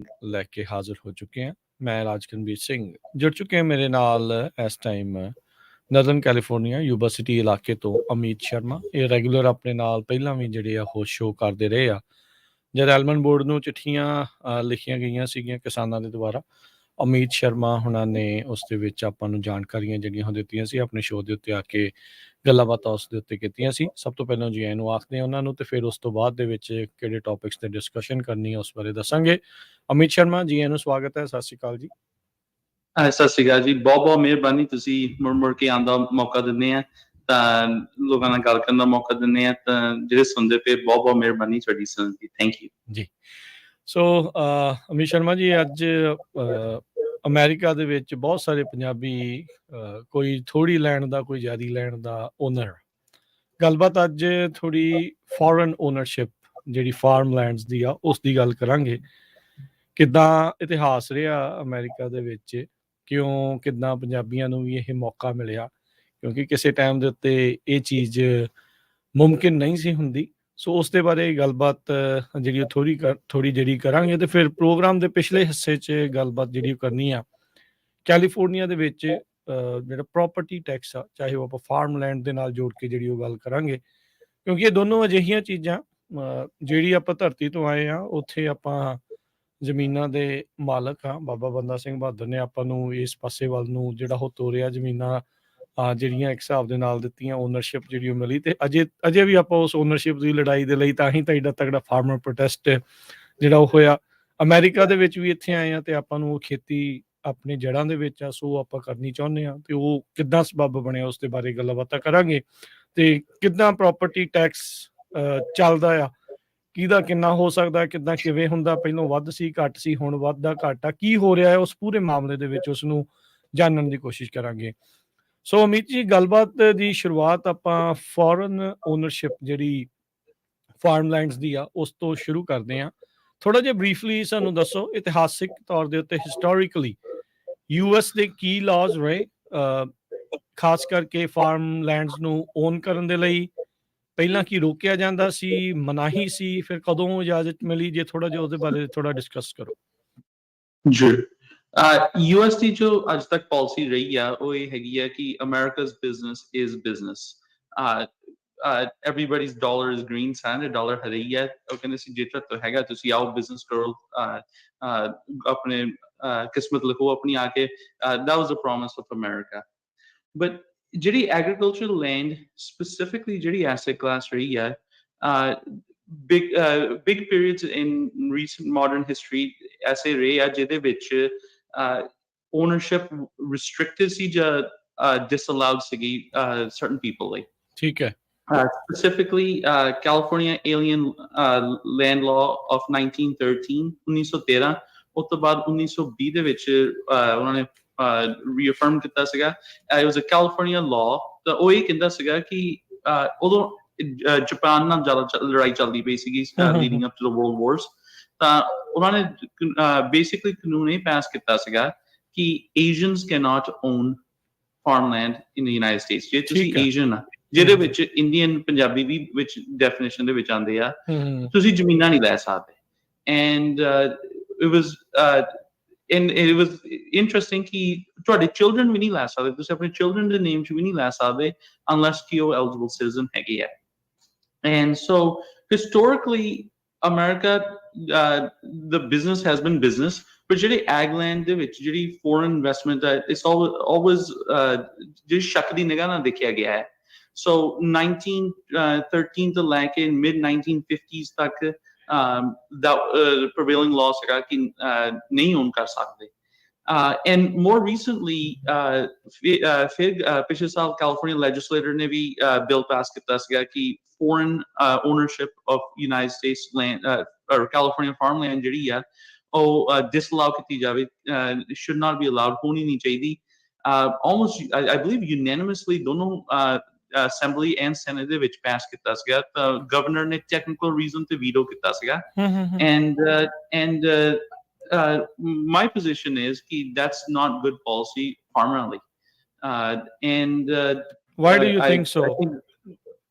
ਲੈ ਕੇ ਹਾਜ਼ਰ ਹੋ ਚੁੱਕੇ ਹਾਂ। ਮੈਂ ਰਾਜਕਰਨਬੀਰ ਸਿੰਘ ਜੁੜ ਚੁੱਕੇ ਮੇਰੇ ਨਾਲ ਇਸ ਟਾਈਮ ਨਰਦਰਨ ਕੈਲੀਫੋਰਨੀਆ ਯੂਨੀਵਰਸਿਟੀ ਇਲਾਕੇ ਤੋਂ ਅਮੀਤ ਸ਼ਰਮਾ। ਇਹ ਰੈਗੂਲਰ ਆਪਣੇ ਨਾਲ ਪਹਿਲਾਂ ਵੀ ਜਿਹੜੇ ਆ ਉਹ ਸ਼ੋਅ ਕਰਦੇ ਰਹੇ ਆ। ਜਦ ਐਲਮਨ ਬੋਰਡ ਨੂੰ ਚਿੱਠੀਆਂ ਲਿਖੀਆਂ ਗਈਆਂ ਸੀਗੀਆਂ ਕਿਸਾਨਾਂ ਦੇ ਦੁਆਰਾ, ਅਮੀਤ ਸ਼ਰਮਾ ਹੁਣਾਂ ਨੇ ਉਸ ਦੇ ਵਿੱਚ ਆਪਾਂ ਨੂੰ ਜਾਣਕਾਰੀਆਂ ਜਿਹੜੀਆਂ ਉਹ ਦਿੱਤੀਆਂ ਸੀ, ਆਪਣੇ ਸ਼ੋਅ ਦੇ ਉੱਤੇ ਆ ਕੇ ਗੱਲਾਂ ਬਾਤਾਂ ਉਸ ਦੇ ਉੱਤੇ ਕੀਤੀਆਂ ਸੀ। ਸਭ ਤੋਂ ਪਹਿਲਾਂ ਜੀ ਇਹਨੂੰ ਆਖਦੇ ਉਹਨਾਂ ਨੂੰ, ਤੇ ਫਿਰ ਉਸ ਤੋਂ ਬਾਅਦ ਦੇ ਵਿੱਚ ਕਿਹੜੇ ਟੌਪਿਕਸ ਤੇ ਡਿਸਕਸ਼ਨ ਕਰਨੀ ਹੈ ਉਸ ਬਾਰੇ ਦੱਸਾਂਗੇ। ਅਮੀਤ ਸ਼ਰਮਾ ਜੀ, ਇਹਨੂੰ ਸਵਾਗਤ ਹੈ। ਸਤਿ ਸ਼੍ਰੀ ਅਕਾਲ ਜੀ। ਸਤਿ ਸ਼੍ਰੀ ਅਕਾਲ ਜੀ, ਬਹੁਤ ਬਹੁਤ ਮਿਹਰਬਾਨੀ, ਤੁਸੀਂ ਮੁੜ ਕੇ ਆਉਣ ਦਾ ਮੌਕਾ ਦਿੰਦੇ ਆ ਤਾਂ ਲੋਕਾਂ ਨਾਲ ਗੱਲ ਕਰਨ ਦਾ ਮੌਕਾ ਦਿੰਦੇ ਆ, ਤਾਂ ਜਿਹੜੇ ਸੁਣਦੇ ਪਏ ਬਹੁਤ ਬਹੁਤ ਮਿਹਰਬਾਨੀ ਤੁਹਾਡੀ ਸੁਣਨ ਦੀ। ਥੈਂਕ ਯੂ ਜੀ। ਸੋ ਅਮੀਤ ਸ਼ਰਮਾ ਜੀ, ਅੱਜ ਅਮਰੀਕਾ ਦੇ ਵਿੱਚ ਬਹੁਤ ਸਾਰੇ ਪੰਜਾਬੀ, ਕੋਈ ਥੋੜੀ ਲੈਣ ਦਾ, ਕੋਈ ਜ਼ਿਆਦੀ ਲੈਣ ਦਾ ਓਨਰ। ਗੱਲਬਾਤ ਅੱਜ ਥੋੜੀ ਫੋਰਨ ਓਨਰਸ਼ਿਪ ਜਿਹੜੀ ਫਾਰਮ ਲੈਂਡਸ ਦੀ ਆ ਉਸ ਦੀ ਗੱਲ ਕਰਾਂਗੇ। ਕਿੱਦਾਂ ਇਤਿਹਾਸ ਰਿਹਾ ਅਮਰੀਕਾ ਦੇ ਵਿੱਚ, ਕਿਉਂ ਕਿੱਦਾਂ ਪੰਜਾਬੀਆਂ ਨੂੰ ਵੀ ਇਹ ਮੌਕਾ ਮਿਲਿਆ, ਕਿਉਂਕਿ ਕਿਸੇ ਟਾਈਮ ਦੇ ਉੱਤੇ ਇਹ ਚੀਜ਼ ਮੁਮਕਿਨ ਨਹੀਂ ਸੀ ਹੁੰਦੀ। ਸੋ ਉਸ ਦੇ ਬਾਰੇ ਗੱਲਬਾਤ ਜਿਹੜੀ ਥੋੜੀ ਜਿਹੜੀ ਕਰਾਂਗੇ। ਤੇ ਫਿਰ ਪ੍ਰੋਗਰਾਮ ਦੇ ਪਿਛਲੇ ਹਿੱਸੇ 'ਚ ਗੱਲਬਾਤ ਜਿਹੜੀ ਕਰਨੀ ਆ ਕੈਲੀਫੋਰਨੀਆ ਦੇ ਵਿੱਚ ਜਿਹੜਾ ਪ੍ਰੋਪਰਟੀ ਟੈਕਸ ਆ, ਚਾਹੇ ਉਹ ਆਪਾਂ ਫਾਰਮ ਲੈਂਡ ਦੇ ਨਾਲ ਜੋੜ ਕੇ ਜਿਹੜੀ ਉਹ ਗੱਲ ਕਰਾਂਗੇ, ਕਿਉਂਕਿ ਇਹ ਦੋਨੋਂ ਅਜਿਹੀਆਂ ਚੀਜ਼ਾਂ ਜਿਹੜੀ ਆਪਾਂ ਧਰਤੀ ਤੋਂ ਆਏ ਆ, ਉੱਥੇ ਆਪਾਂ ਜ਼ਮੀਨਾਂ ਦੇ ਮਾਲਕ ਆ। ਬਾਬਾ ਬੰਦਾ ਸਿੰਘ ਬਹਾਦਰ ਨੇ ਆਪਾਂ ਨੂੰ ਇਸ ਪਾਸੇ ਵੱਲ ਨੂੰ ਜਿਹੜਾ ਉਹ ਤੋਰਿਆ, ਜ਼ਮੀਨਾਂ ਜਿਹੜੀਆਂ ਇੱਕ ਹਿਸਾਬ ਦੇ ਨਾਲ ਦਿੱਤੀਆਂ, ਓਨਰਸ਼ਿਪ ਜਿਹੜੀ ਉਹ ਮਿਲੀ। ਤੇ ਅਜੇ ਵੀ ਆਪਾਂ ਉਸ ਓਨਰਸ਼ਿਪ ਦੀ ਲੜਾਈ ਦੇ ਲਈ ਤਾਂ ਹੀ ਤਾਂ ਏਡਾ ਤਗੜਾ ਫਾਰਮਰ ਪ੍ਰੋਟੈਸਟ ਜਿਹੜਾ ਉਹ ਹੋਇਆ। ਅਮਰੀਕਾ ਦੇ ਵਿੱਚ ਵੀ ਇੱਥੇ ਆਏ ਆ ਤੇ ਆਪਾਂ ਨੂੰ ਉਹ ਖੇਤੀ ਆਪਣੇ ਜੜ੍ਹਾਂ ਦੇ ਵਿੱਚ ਆ, ਸੋ ਆਪਾਂ ਕਰਨੀ ਚਾਹੁੰਦੇ ਹਾਂ। ਤੇ ਉਹ ਕਿੱਦਾਂ ਸਬੱਬ ਬਣਿਆ ਉਸ ਦੇ ਬਾਰੇ ਗੱਲਾਂ ਬਾਤਾਂ ਕਰਾਂਗੇ। ਤੇ ਕਿੱਦਾਂ ਪ੍ਰੋਪਰਟੀ ਟੈਕਸ ਚੱਲਦਾ ਆ, ਕਿਹਦਾ ਕਿੰਨਾ ਹੋ ਸਕਦਾ, ਕਿੱਦਾਂ ਕਿਵੇਂ ਹੁੰਦਾ, ਪਹਿਲਾਂ ਵੱਧ ਸੀ ਘੱਟ ਸੀ, ਹੁਣ ਵੱਧਦਾ ਘੱਟ ਆ, ਕੀ ਹੋ ਰਿਹਾ ਹੈ ਉਸ ਪੂਰੇ ਮਾਮਲੇ ਦੇ ਵਿੱਚ, ਉਸ ਨੂੰ ਜਾਣਨ ਦੀ ਕੋਸ਼ਿਸ਼ ਕਰਾਂਗੇ। ਸੋ ਅਮੀਤ ਜੀ, ਗੱਲਬਾਤ ਦੀ ਸ਼ੁਰੂਆਤ ਆਪਾਂ ਫੋਰਨ ਓਨਰਸ਼ਿਪ ਜਿਹੜੀ ਫਾਰਮਲੈਂਡਸ ਦੀ ਆ ਉਸ ਤੋਂ ਸ਼ੁਰੂ ਕਰਦੇ ਹਾਂ। ਥੋੜਾ ਜਿਹਾ ਬਰੀਫਲੀ ਸਾਨੂੰ ਦੱਸੋ, ਇਤਿਹਾਸਿਕ ਤੌਰ ਦੇ ਉੱਤੇ ਹਿਸਟੋਰੀਕਲੀ ਯੂਐਸ ਦੇ ਕੀ ਲਾਜ਼ ਰਹੇ, ਖਾਸ ਕਰਕੇ ਫਾਰਮਲੈਂਡਸ ਨੂੰ ਓਨ ਕਰਨ ਦੇ ਲਈ। ਪਹਿਲਾਂ ਕੀ ਰੋਕਿਆ ਜਾਂਦਾ ਸੀ, ਮਨਾਹੀ ਸੀ, ਫਿਰ ਕਦੋਂ ਇਜਾਜ਼ਤ ਮਿਲੀ? ਜੇ ਥੋੜਾ ਜਿਹਾ ਉਹਦੇ ਬਾਰੇ ਥੋੜਾ ਡਿਸਕਸ ਕਰੋ ਜੀ। ਯੂਐਸ ਦੀ ਜੋ ਅੱਜ ਤੱਕ ਪਾਲਿਸੀ ਰਹੀ ਆ ਉਹ ਇਹ ਹੈਗੀ ਆ ਕਿ ਅਮਰੀਕਾ's business is business. Everybody's dollar is green sand, dollar ਹਰੇ ਹੀ ਹੈ। ਉਹ ਕਹਿੰਦੇ ਸੀ ਜੇ ਤੁਹਾਡਾ ਹੈਗਾ ਤੁਸੀਂ ਆਓ ਬਿਜ਼ਨਸ ਕਰੋ, ਆਪਣੇ ਕਿਸਮਤ ਲਿਖੋ ਆਪਣੀ ਆ ਕੇ। that was the promise of America. But ਜਿਹੜੀ agricultural land specifically ਜਿਹੜੀ asset class ਰਹੀ ਹੈ, big periods in recent modern history ਐਸੇ ਰਹੇ ਆ ਜਿਹਦੇ ਵਿੱਚ ownership restricted ਸੀ ਜਾਂ disallowed ਸੀਗੀ certain people ਲਈ। ਠੀਕ ਹੈ। Specifically, California Alien Land Law of 1913, 1913, ਉਸ ਤੋਂ ਬਾਅਦ 1920 ਦੇ ਵਿੱਚ ਉਹਨਾਂ ਨੇ reaffirm ਕੀਤਾ ਸੀਗਾ। It was a California law। ਤਾਂ ਉਹ ਇਹ ਕਹਿੰਦਾ ਸੀਗਾ ਕਿ ਉਦੋਂ ਜਾਪਾਨ ਨਾਲ ਜ਼ਿਆਦਾ ਲੜਾਈ ਚੱਲਦੀ ਪਈ ਸੀਗੀ leading up to the world wars। ਤਾਂ ਉਹਨਾਂ ਨੇ basically ਕਾਨੂੰਨ ਇਹ ਪਾਸ ਕੀਤਾ ਸੀਗਾ ਕਿ Asians cannot own farmland in the United States। ਜੇ ਤੁਸੀਂ Asian ਆ, ਜਿਹਦੇ ਵਿੱਚ ਇੰਡੀਅਨ ਪੰਜਾਬੀ ਵੀ ਵਿੱਚ ਡੈਫੀਨੇਸ਼ਨ ਦੇ ਵਿੱਚ ਆਉਂਦੇ ਆ, ਤੁਸੀਂ ਜ਼ਮੀਨਾਂ ਨਹੀਂ ਲੈ ਸਕਦੇ। And it was interesting ਕਿ ਤੁਹਾਡੇ children ਵੀ ਨਹੀਂ ਲੈ ਸਕਦੇ, ਤੁਸੀਂ ਆਪਣੇ children ਦੇ name 'ਚ ਵੀ ਨਹੀਂ ਲੈ ਸਕਦੇ unless ਕਿ ਉਹ eligible citizen ਹੈਗੇ ਆ। And so historically America, the business has been business, but ਜਿਹੜੀ ag land ਦੇ ਵਿੱਚ ਜਿਹੜੀ foreign investment ਹੈ, it's always ਜਿਹੜੀ ਸ਼ੱਕ ਦੀ ਨਿਗਾਹ ਨਾਲ ਦੇਖਿਆ ਗਿਆ ਹੈ। So 1913 to like in mid 1950s tak that prevailing law ਸੀਗਾ ਕਿ ਨਹੀਂ own ਕਰ ਸਕਦੇ। And more recently ਪਿਛਲੇ ਸਾਲ California legislator ਨੇ ਵੀ bill pass ਕੀਤਾ ਸੀਗਾ ਕਿ foreign ownership of United States land or California farmland ਜਿਹੜੀ ਆ ਉਹ disallow ਕੀਤੀ ਜਾਵੇ, should not be allowed, ਹੋਣੀ ਨਹੀਂ ਚਾਹੀਦੀ। Almost I believe unanimously ਦੋਨੋਂ Assembly and Senate ਦੇ ਵਿੱਚ pass ਕੀਤਾ ਸੀਗਾ। ਤਾਂ governor ਨੇ technical reason ਤੇ veto ਕੀਤਾ ਸੀਗਾ। And my position is that that's not good policy farmerly. Why do you think so?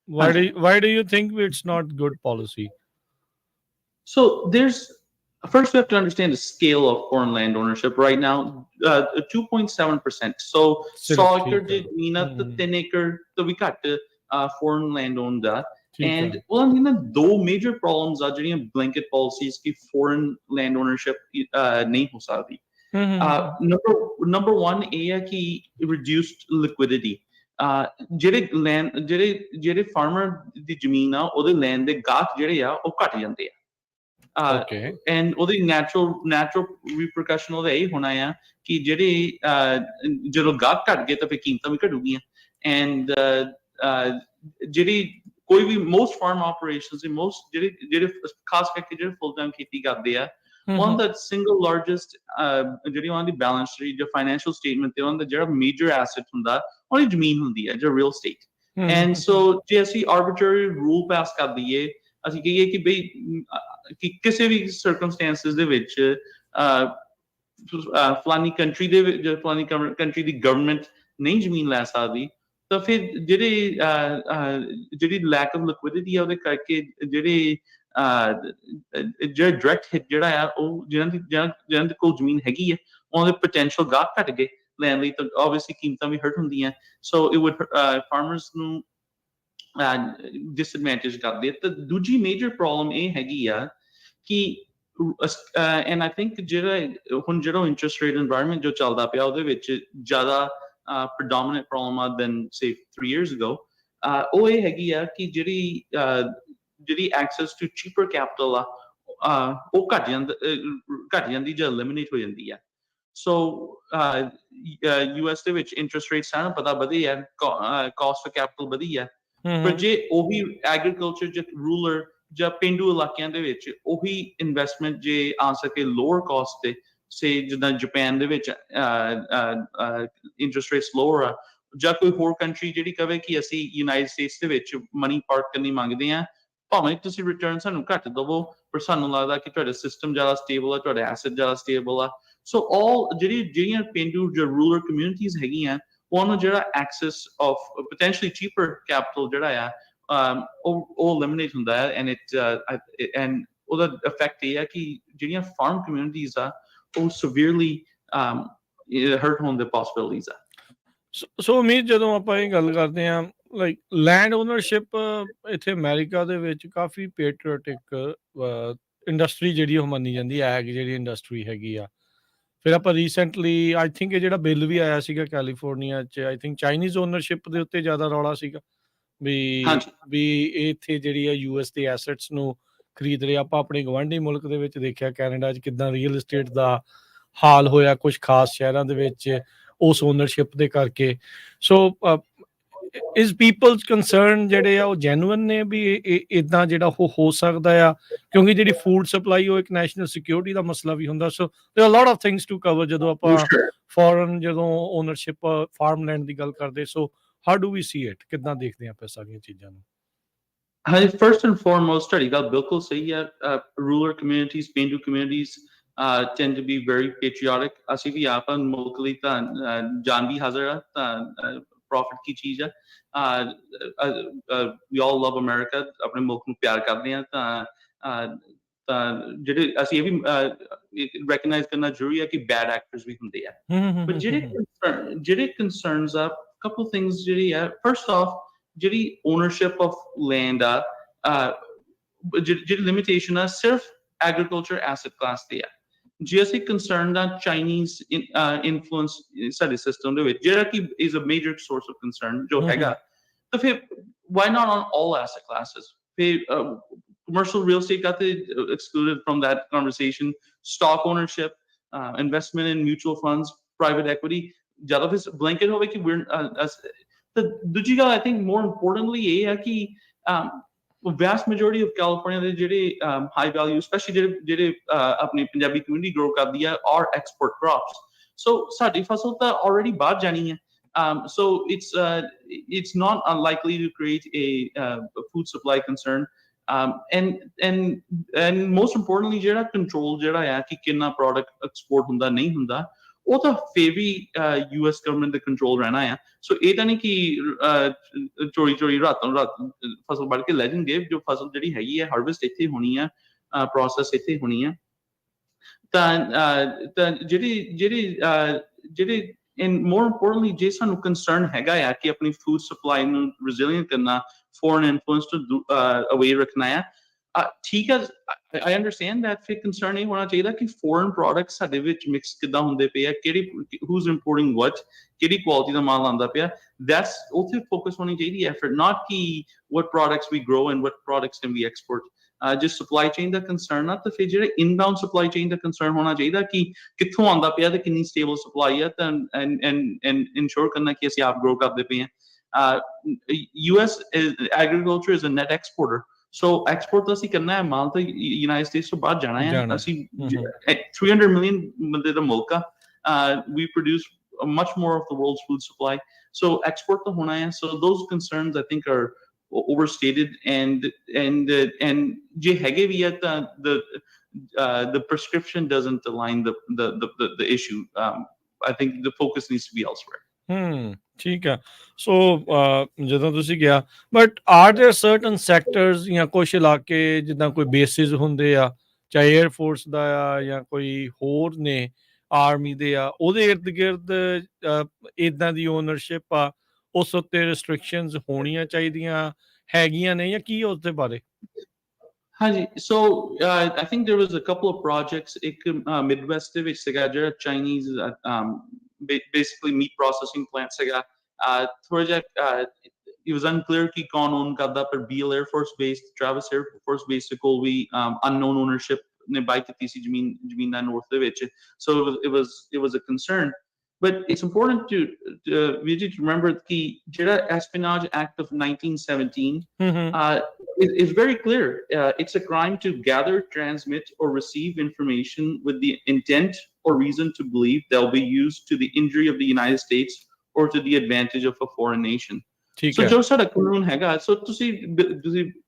Why do you think it's not good policy? So there's First, we have to understand the scale of foreign land ownership right now. 2.7%. So, 100 acre ਦੀ ਜ਼ਮੀਨ ਆ ਤੇ 3 acre ਤੋਂ ਵੀ ਘੱਟ foreign land owned ਆ. And well, I mean, ਦੋ major problems are ਜਿਹੜੀਆਂ blanket policies ਕਿ foreign land ownership ਨਹੀਂ ਹੋ ਸਕਦੀ. Number one ਇਹ ਹੈ ਕਿ reduced liquidity. ਜਿਹੜੇ farmer ਦੀ ਜ਼ਮੀਨ ਆ ਉਹਦੇ land ਦੇ ਗਾਹਕ ਜਿਹੜੇ ਆ ਉਹ ਘਟ ਜਾਂਦੇ ਆ. And ਉਹਦੀ natural repercussion ਉਹਦਾ ਇਹ ਹੋਣਾ ਆ ਕਿ ਜਦੋਂ ਗਾਹਕ ਘਟ ਗਏ ਤਾਂ ਫਿਰ ਕੀਮਤਾਂ ਵੀ ਘਟੂਗੀਆਂ. And ਜਿਹੜੀ ਕੋਈ ਵੀ most farm operations and most ਜਿਹੜੇ ਖਾਸ ਕਰਕੇ ਜਿਹੜੇ full time ਖੇਤੀ ਕਰਦੇ ਆ, one of the single largest ਜਿਹੜੀ ਉਹਨਾਂ ਦੀ balance sheet ਜਾਂ financial statement ਤੇ ਉਹਨਾਂ ਦਾ ਜਿਹੜਾ major asset ਹੁੰਦਾ ਉਹਦੀ ਜ਼ਮੀਨ ਹੁੰਦੀ ਹੈ, ਜਿਹੜਾ real estate. And so ਜੇ ਅਸੀਂ arbitrary rule pass ਕਰ ਦਈਏ, ਅਸੀਂ ਕਹੀਏ ਕਿ ਬਈ ਕਿ ਕਿਸੇ ਵੀ circumstances ਦੇ ਵਿੱਚ ਫਲਾਨੀ ਕੰਟਰੀ ਦੇ ਵਿੱਚ ਫਲਾਨੀ ਕੰਟਰੀ ਦੀ ਗਵਰਨਮੈਂਟ ਨਹੀਂ ਜ਼ਮੀਨ ਲੈ ਸਕਦੀ, ਤਾਂ ਫਿਰ ਜਿਹੜੀ lack of liquidity ਆ ਉਹਦੇ ਕਰਕੇ ਜਿਹੜਾ direct hit ਜਿਹੜਾ ਆ ਉਹ ਜਿਹਨਾਂ ਦੇ ਕੋਲ ਜ਼ਮੀਨ ਹੈਗੀ ਹੈ ਉਹਨਾਂ ਦੇ potential ਗਾਹਕ ਘਟ ਗਏ ਲੈਣ ਲਈ, ਤਾਂ obviously ਕੀਮਤਾਂ ਵੀ hurt ਹੁੰਦੀਆਂ. So it would farmers ਨੂੰ disadvantage ਕਰਦੇ. ਤਾਂ ਦੂਜੀ major problem ਇਹ ਹੈਗੀ ਆ ਕਿ and I think ਜਿਹੜਾ interest rate environment ਜੋ ਚੱਲਦਾ ਪਿਆ ਉਹਦੇ ਵਿੱਚ ਜ਼ਿਆਦਾ predominant problem ਆ than say 3 years ago, ਉਹ ਇਹ ਹੈਗੀ ਆ ਕਿ ਜਿਹੜੀ access to cheaper capital ਆ ਉਹ ਘਟ ਜਾਂਦੀ ਜਾਂ eliminate ਹੋ ਜਾਂਦੀ ਆ. So US ਦੇ ਵਿੱਚ interest rates ਸਾਨੂੰ ਪਤਾ ਵਧੀ ਆ, cost of capital ਵਧੀ ਆ, ਪਰ ਜੇ ਉਹੀ agriculture ਜਾਂ rural ਜਾਂ ਪੇਂਡੂ ਇਲਾਕਿਆਂ ਦੇ ਵਿੱਚ ਉਹੀ ਇਨਵੈਸਟਮੈਂਟ ਜੇ ਆ ਸਕੇ lower cost ਤੇ, ਸੇ ਜਿੱਦਾਂ ਜਾਪਾਨ ਦੇ ਵਿੱਚ ਇੰਟਰਸਟ ਰੇਟਸ ਲੋਅਰ ਆ, ਜਾਂ ਕੋਈ ਹੋਰ ਕੰਟਰੀ ਜਿਹੜੀ ਕਵੇ ਕਿ ਅਸੀਂ ਯੂਨਾਈਟਿਡ ਸਟੇਟਸ ਦੇ ਵਿੱਚ ਮਨੀ ਪਾਰਕ ਕਰਨੀ ਮੰਗਦੇ ਹਾਂ, ਭਾਵੇਂ ਤੁਸੀਂ ਰਿਟਰਨ ਸਾਨੂੰ ਘੱਟ ਦਵੋ ਪਰ ਸਾਨੂੰ ਲੱਗਦਾ ਕਿ ਤੁਹਾਡਾ ਸਿਸਟਮ ਜ਼ਿਆਦਾ ਸਟੇਬਲ ਆ, ਤੁਹਾਡਾ ਐਸੈਟ ਜ਼ਿਆਦਾ ਸਟੇਬਲ ਆ. ਸੋ ਆਲ ਜਿਹੜੀਆਂ ਪੇਂਡੂ ਜਾਂ ਰੂਰਲ ਕਮਿਊਨਿਟੀਜ਼ ਹੈਗੀਆਂ ਉਹਨੂੰ ਜਿਹੜਾ access of potentially cheaper capital ਜਿਹੜਾ ਆ ਉਹ eliminate ਹੁੰਦਾ ਹੈ. and ਉਹਦਾ ਇਫੈਕਟ ਇਹ ਆ ਕਿ ਜਿਹੜੀਆਂ ਫਾਰਮ ਕਮਿਊਨਿਟੀਜ਼ ਆ ਉਹ severely hurt ਹੋਣ ਦੇ possibilities ਆ. ਸੋ ਅਮੀਤ, ਜਦੋਂ ਆਪਾਂ ਇਹ ਗੱਲ ਕਰਦੇ ਹਾਂ ਲਾਈਕ ਲੈਂਡ ਓਨਰਸ਼ਿਪ ਇੱਥੇ ਅਮਰੀਕਾ ਦੇ ਵਿੱਚ ਕਾਫੀ ਪੈਟਰੀਓਟਿਕ ਇੰਡਸਟਰੀ ਜਿਹੜੀ ਉਹ ਮੰਨੀ ਜਾਂਦੀ ਹੈ, ਐਗ ਜਿਹੜੀ ਇੰਡਸਟਰੀ ਹੈਗੀ ਆ. ਫਿਰ ਆਪਾਂ ਰੀਸੈਂਟਲੀ ਆਈ ਥਿੰਕ ਇਹ ਜਿਹੜਾ ਬਿੱਲ ਵੀ ਆਇਆ ਸੀਗਾ ਕੈਲੀਫੋਰਨੀਆ 'ਚ, ਆਈ ਥਿੰਕ ਚਾਈਨੀਜ਼ ਓਨਰਸ਼ਿਪ ਦੇ ਉੱਤੇ ਜ਼ਿਆਦਾ ਰੌਲਾ ਸੀਗਾ ਵੀ ਇਹ ਇੱਥੇ ਜਿਹੜੀ ਆ US ਦੇ ਐਸੈਟਸ ਨੂੰ ਖਰੀਦ ਰਹੇ. ਆਪਾਂ ਆਪਣੇ ਗਵਾਂਢੀ ਮੁਲਕ ਦੇ ਵਿੱਚ ਦੇਖਿਆ ਕੈਨੇਡਾ 'ਚ ਕਿੱਦਾਂ ਰੀਅਲ ਏਸਟੇਟ ਦਾ ਹਾਲ ਹੋਇਆ ਕੁਝ ਖਾਸ ਸ਼ਹਿਰਾਂ ਦੇ ਵਿੱਚ ਉਸ ਓਨਰਸ਼ਿਪ ਦੇ ਕਰਕੇ. ਸੋ ਇਜ਼ ਪੀਪਲਸ ਕੰਸਰਨ ਜਿਹੜੇ ਆ ਉਹ ਜੈਨੂਅਨ ਨੇ ਵੀ ਇੱਦਾਂ ਜਿਹੜਾ ਉਹ ਹੋ ਸਕਦਾ ਆ, ਕਿਉਂਕਿ ਜਿਹੜੀ ਫੂਡ ਸਪਲਾਈ ਉਹ ਇੱਕ ਨੈਸ਼ਨਲ ਸਿਕਿਉਰਿਟੀ ਦਾ ਮਸਲਾ ਵੀ ਹੁੰਦਾ. So there are lot of things to cover ਜਦੋਂ ਆਪਾਂ ਫੋਰਨ ਜਦੋਂ ਓਨਰਸ਼ਿਪ ਫਾਰਮਲੈਂਡ ਦੀ ਗੱਲ ਕਰਦੇ. ਸੋ how do we see it? ਕਿੱਦਾਂ ਦੇਖਦੇ ਆਪਾਂ ਸਾਰੀਆਂ ਚੀਜ਼ਾਂ ਨੂੰ? ਹਾਂਜੀ, ਫਰਸਟ ਐਂਡ ਫੋਰਮੋਸਟ ਤੁਹਾਡੀ ਗੱਲ ਬਿਲਕੁਲ ਸਹੀ ਹੈ. ਰੂਰਲ ਕਮਿਊਨਿਟੀਜ਼, ਪੇਂਡੂ communities tend to be very patriotic. ਅਸੀਂ ਵੀ ਆਪਾਂ ਮੁਲਕ ਲਈ ਤਾਂ ਜਾਨ ਵੀ ਹਾਜ਼ਰ ਆ, ਤਾਂ ਪ੍ਰੋਫਿਟ ਕੀ ਚੀਜ਼ ਆ. we all love America, ਆਪਣੇ ਮੁਲਕ ਨੂੰ ਪਿਆਰ ਕਰਦੇ ਹਾਂ. ਤਾਂ ਜਿਹੜੇ ਅਸੀਂ ਇਹ ਵੀ recognize ਕਰਨਾ ਜ਼ਰੂਰੀ ਹੈ ਕਿ bad actors ਵੀ ਹੁੰਦੇ ਆ, but ਜਿਹੜੇ concerns ਆ, couple things ਜਿਹੜੀ ਆ. First off, ਜਿਹੜੀ ownership of land ਆ, ਜਿਹੜੀ limitation ਆ ਸਿਰਫ agriculture asset class ਤੇ ਆ. ਜੇ ਅਸੀਂ concerned ਆ Chinese influence ਸਾਡੇ system ਦੇ ਵਿੱਚ, ਜਿਹੜਾ ਕਿ is a major source of concern ਜੋ ਹੈਗਾ, ਤਾਂ ਫਿਰ why not on all asset classes? ਫਿਰ commercial real estate got excluded from that conversation. Stock ownership, investment in mutual funds, private equity, ਜ਼ਿਆਦਾ ਫਿਰ blanket ਹੋਵੇ ਕਿ ਤਾਂ ਦੂਜੀ ਗੱਲ I think more importantly ਇਹ ਹੈ ਕਿ vast majority of California ਦੇ ਜਿਹੜੇ high value, especially ਜਿਹੜੇ ਆਪਣੀ ਪੰਜਾਬੀ community grow ਕਰਦੀ ਆ, are export crops. So ਸਾਡੀ ਫਸਲ ਤਾਂ already ਬਾਹਰ ਜਾਣੀ ਹੈ. So it's not unlikely to create a food supply concern. And most importantly ਜਿਹੜਾ control ਜਿਹੜਾ ਆ ਕਿ ਕਿੰਨਾ product export ਹੁੰਦਾ ਨਹੀਂ ਹੁੰਦਾ, ਉਹ ਤਾਂ ਫਿਰ ਵੀ US ਗਵਰਨਮੈਂਟ ਦੇ ਕੰਟਰੋਲ ਰਹਿਣਾ ਆ. ਸੋ ਇਹ ਤਾਂ ਨਹੀਂ ਕਿ ਚੋਰੀ ਰਾਤੋਂ ਰਾਤ ਫਸਲ ਵੱਢ ਕੇ ਲੈ ਜਾਣਗੇ. ਜੋ ਫਸਲ ਜਿਹੜੀ ਹੈਗੀ ਹੈ ਹਾਰਵੈਸਟ ਇੱਥੇ ਹੋਣੀ ਆ, ਪ੍ਰੋਸੈਸ ਇੱਥੇ ਹੋਣੀ ਆ. ਤਾਂ ਜਿਹੜੇ and more importantly ਜੇ ਸਾਨੂੰ concern ਹੈਗਾ ਆ ਕਿ ਆਪਣੀ food supply ਨੂੰ resilient ਕਰਨਾ, foreign influence ਤੋਂ away ਰੱਖਣਾ ਆ, ਠੀਕ ਹੈ, I understand that ਫਿਰ concern ਇਹ ਹੋਣਾ ਚਾਹੀਦਾ ਕਿ foreign products ਸਾਡੇ ਵਿੱਚ mix ਕਿੱਦਾਂ ਹੁੰਦੇ ਪਏ ਆ, who's importing what, ਕਿਹੜੀ quality ਦਾ ਮਾਲ ਆਉਂਦਾ ਪਿਆ, that's ਉੱਥੇ focus ਹੋਣੀ ਚਾਹੀਦੀ ਹੈ effort, not ਕਿ what products we grow and what products can we export. ਜੇ supply chain ਦਾ concern ਆ ਤਾਂ ਫਿਰ ਜਿਹੜੇ inbound supply chain ਦਾ concern ਹੋਣਾ ਚਾਹੀਦਾ ਕਿ ਕਿੱਥੋਂ ਆਉਂਦਾ ਪਿਆ ਤੇ ਕਿੰਨੀ stable supply ਆ ਤਾਂ and ensure ਕਰਨਾ ਕਿ ਅਸੀਂ ਆਪ grow ਕਰਦੇ ਪਏ ਹਾਂ. US agriculture is a net exporter. So export ਤਾਂ ਅਸੀਂ ਕਰਨਾ ਹੈ, ਮਾਲ ਤਾਂ United States ਤੋਂ ਬਾਹਰ ਜਾਣਾ ਹੈ. ਅਸੀਂ 300 million ਬੰਦੇ ਦਾ ਮੁਲਕ ਆ. We produce much more of the world's food supply. So export ਤਾਂ ਹੋਣਾ ਹੈ. So those concerns I think are overstated and je hege vi hai ta the prescription doesn't align the issue. I think the focus needs to be elsewhere. ਠੀਕ ਹੈ. ਸੋ ਜਦੋਂ ਤੁਸੀਂ ਕਿਹਾ but R ਦੇयर certain sectors ਜਾਂ ਕੁਝ ਇਲਾਕੇ ਜਿੱਦਾਂ ਕੋਈ ਬੇਸਿਸ ਹੁੰਦੇ ਆ, ਚਾਹੇ 에ਅਰ ਫੋਰਸ ਦਾ ਆ ਜਾਂ ਕੋਈ ਹੋਰ ਨੇ ਆਰਮੀ ਦੇ ਆ, ਉਹਦੇ ਇਰਦ ਗਿਰਦ ਇੱਦਾਂ ਦੀ ਓਨਰਸ਼ਿਪ ਆ, ਉਸ ਉੱਤੇ ਰਿਸਟ੍ਰਿਕਸ਼ਨਸ ਹੋਣੀਆਂ ਚਾਹੀਦੀਆਂ ਹੈਗੀਆਂ ਨੇ ਜਾਂ ਕੀ ਉਸ ਦੇ ਬਾਰੇ? ਹਾਂਜੀ, so I think there was a couple of projects. ਇੱਕ Midwest ਦੇ ਵਿੱਚ ਸੀਗਾ ਜਿਹੜਾ Chinese basically meat processing plant ਸੀਗਾ. ਥੋੜਾ ਜਿਹਾ it was unclear ਕਿ ਕੌਣ own ਕਰਦਾ, ਪਰ Beale Air Force Base, Travis Air Force Base ਦੇ ਕੋਲ ਵੀ unknown ownership ਨੇ buy ਕੀਤੀ ਸੀ ਜ਼ਮੀਨ ਦਾ north ਦੇ ਵਿੱਚ. So it was a concern. But it's important to remember the Espionage Act of 1917 is very clear. It's a crime to gather, transmit, or receive information with the intent or reason to believe they'll be used to the injury of the United States or to the advantage of a foreign nation. So jo sada kanun hega, so tusi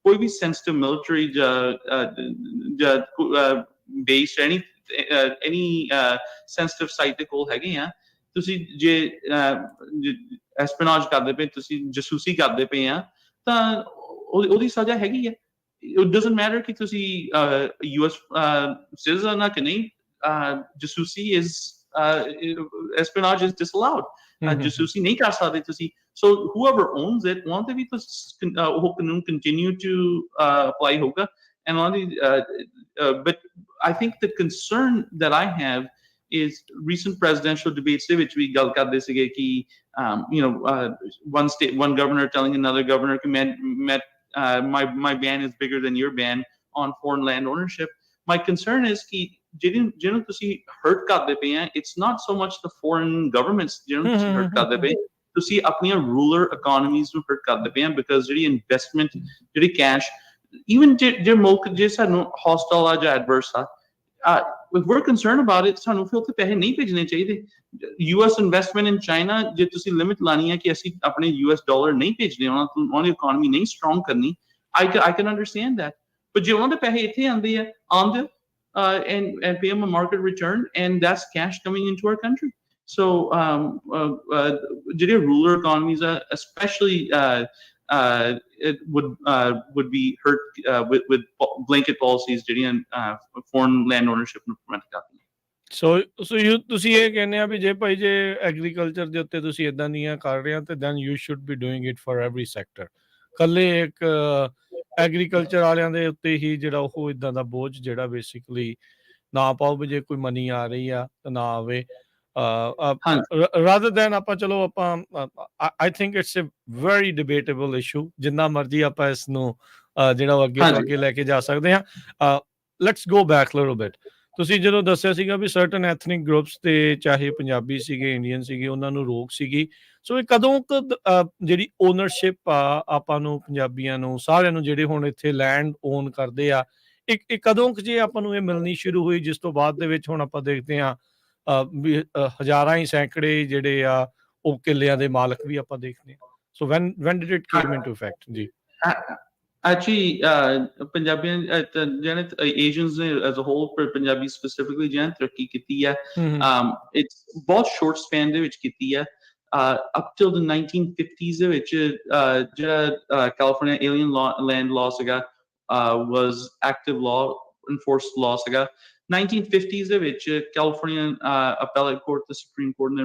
koi bhi sensitive military base any sensitive site de kol hege ha, ਤੁਸੀਂ ਜੇ ਐਸਪੀਨਾਜ ਕਰਦੇ ਪਏ, ਤੁਸੀਂ ਜਸੂਸੀ ਕਰਦੇ ਪਏ ਆ, ਤਾਂ ਉਹਦੀ ਸਜ਼ਾ ਹੈਗੀ ਹੈ. It doesn't matter ਕਿ ਤੁਸੀਂ US citizen ਆ ਕਿ ਨਹੀਂ, ਜਸੂਸੀ is espionage is disallowed. ਜਸੂਸੀ ਨਹੀਂ ਕਰ ਸਕਦੇ ਤੁਸੀਂ. So whoever owns it, want ਵੀ ਉਹ ਕਾਨੂੰਨ continue to apply ਹੋਗਾ. But I think the concern that I have is recent presidential debates de vich vi gal karde sige ki one governor telling another governor ki my ban is bigger than your ban on foreign land ownership. My concern is ki jinu tusi hurt karde pe hain, it's not so much the foreign governments jinu tusi hurt karde pe, tusi apni ruler economies nu hurt karde pe hain, because jehdi investment, jehdi cash, even je mulk je sanu hostile ja adverse ha, if we're concerned about it, ਸਾਨੂੰ ਫਿਰ ਉੱਥੇ ਪੈਸੇ ਨਹੀਂ ਭੇਜਣੇ ਚਾਹੀਦੇ. US investment in China, ਜੇ ਤੁਸੀਂ limit ਲਾਣੀ ਹੈ ਕਿ ਅਸੀਂ ਆਪਣੇ US ਡਾਲਰ ਨਹੀਂ ਭੇਜਣੇ, ਉਹਨਾਂ ਦੀ ਇਕਨੋਮੀ ਨਹੀਂ ਸਟਰੋਂਗ ਕਰਨੀ, I can understand that. But ਜੇ ਉਹਨਾਂ ਦੇ ਪੈਸੇ ਇੱਥੇ ਆਉਂਦੇ ਆ, and pay them a market return, and that's cash coming into our country. So ਜਿਹੜੇ ruler economies, especially it would be hurt with blanket policies ਜਿਹੜੀਆਂ foreign land ownership ਨੂੰ prevent ਕਰਦੀਆਂ. So ਤੁਸੀਂ ਇਹ ਕਹਿੰਦੇ ਆ ਵੀ ਜੇ ਭਾਈ ਜੇ ਐਗਰੀਕਲਚਰ ਦੇ ਉੱਤੇ ਤੁਸੀਂ ਏਦਾਂ ਦੀਆਂ ਕਰ ਰਹੇ ਆ ਤੇ then you should be doing it for every sector. ਕੱਲੇ ਇੱਕ ਐਗਰੀਕਲਚਰ ਵਾਲਿਆਂ ਦੇ ਉੱਤੇ ਹੀ ਜਿਹੜਾ ਉਹ ਏਦਾਂ ਦਾ ਬੋਝ ਜਿਹੜਾ ਬੇਸਿਕਲੀ ਨਾ ਪਾਓ ਵੀ ਜੇ ਕੋਈ ਮਨੀ ਆ ਰਹੀ ਆ ਤਾਂ ਨਾ ਆਵੇ. rather than ਆਪਾਂ ਚਲੋ ਆਪਾਂ I think it's a very debatable issue. ਜਿੰਨਾ ਮਰਜ਼ੀ ਆਪਾਂ ਇਸ ਨੂੰ ਜਿਹੜਾ ਅੱਗੇ ਲੈ ਕੇ ਜਾ ਸਕਦੇ ਹਾਂ. Let's go back a little bit. ਤੁਸੀਂ ਜਦੋਂ ਦੱਸਿਆ ਸੀਗਾ ਵੀ ਸਰਟਨ ਐਥਨਿਕ ਗਰੁੱਪਸ ਤੇ ਚਾਹੇ ਪੰਜਾਬੀ ਸੀਗੇ, ਇੰਡੀਅਨ ਸੀਗੇ, ਉਹਨਾਂ ਨੂੰ ਰੋਕ ਸੀਗੀ. ਸੋ ਇਹ ਕਦੋਂ ਜਿਹੜੀ ਓਨਰਸ਼ਿਪ ਆ ਆਪਾਂ ਨੂੰ ਪੰਜਾਬੀਆਂ ਨੂੰ ਸਾਰਿਆਂ ਨੂੰ ਜਿਹੜੇ ਹੁਣ ਇੱਥੇ ਲੈਂਡ ਓਨ ਕਰਦੇ ਆ, ਇਹ ਕਦੋਂ ਜੇ ਆਪਾਂ ਨੂੰ ਇਹ ਮਿਲਣੀ ਸ਼ੁਰੂ ਹੋਈ, ਜਿਸ ਤੋਂ ਬਾਅਦ ਦੇ ਵਿੱਚ ਹੁਣ ਆਪਾਂ ਦੇਖਦੇ ਹਾਂ ਹਜ਼ਾਰਾਂ ਹੀ ਸੈਂਕੜੇ ਜਿਹੜੇ ਆ ਉਹ ਕਿੱਲਿਆਂ ਦੇ ਮਾਲਕ ਵੀ ਆਪਾਂ ਦੇਖਦੇ ਹਾਂ. ਸੋ when did it came into effect? ਜੀ actually ਪੰਜਾਬੀਆਂ ਜਿਹਨੇ Asians as a whole, Punjabi specifically ਜਿਹਨੇ ਤਰੱਕੀ ਕੀਤੀ ਹੈ, it's ਬਹੁਤ short span ਦੇ ਵਿੱਚ ਕੀਤੀ ਹੈ. Up till the 1950s ਦੇ ਵਿੱਚ ਜਿਹੜਾ California alien land law ਸੀਗਾ was active law, enforced law ਸੀਗਾ. 1950s ਦੇ ਵਿੱਚ ਕੈਲੀਫੋਰਨੀਆ appellate court ਤੇ ਸੁਪਰੀਮ ਕੋਰਟ ਨੇ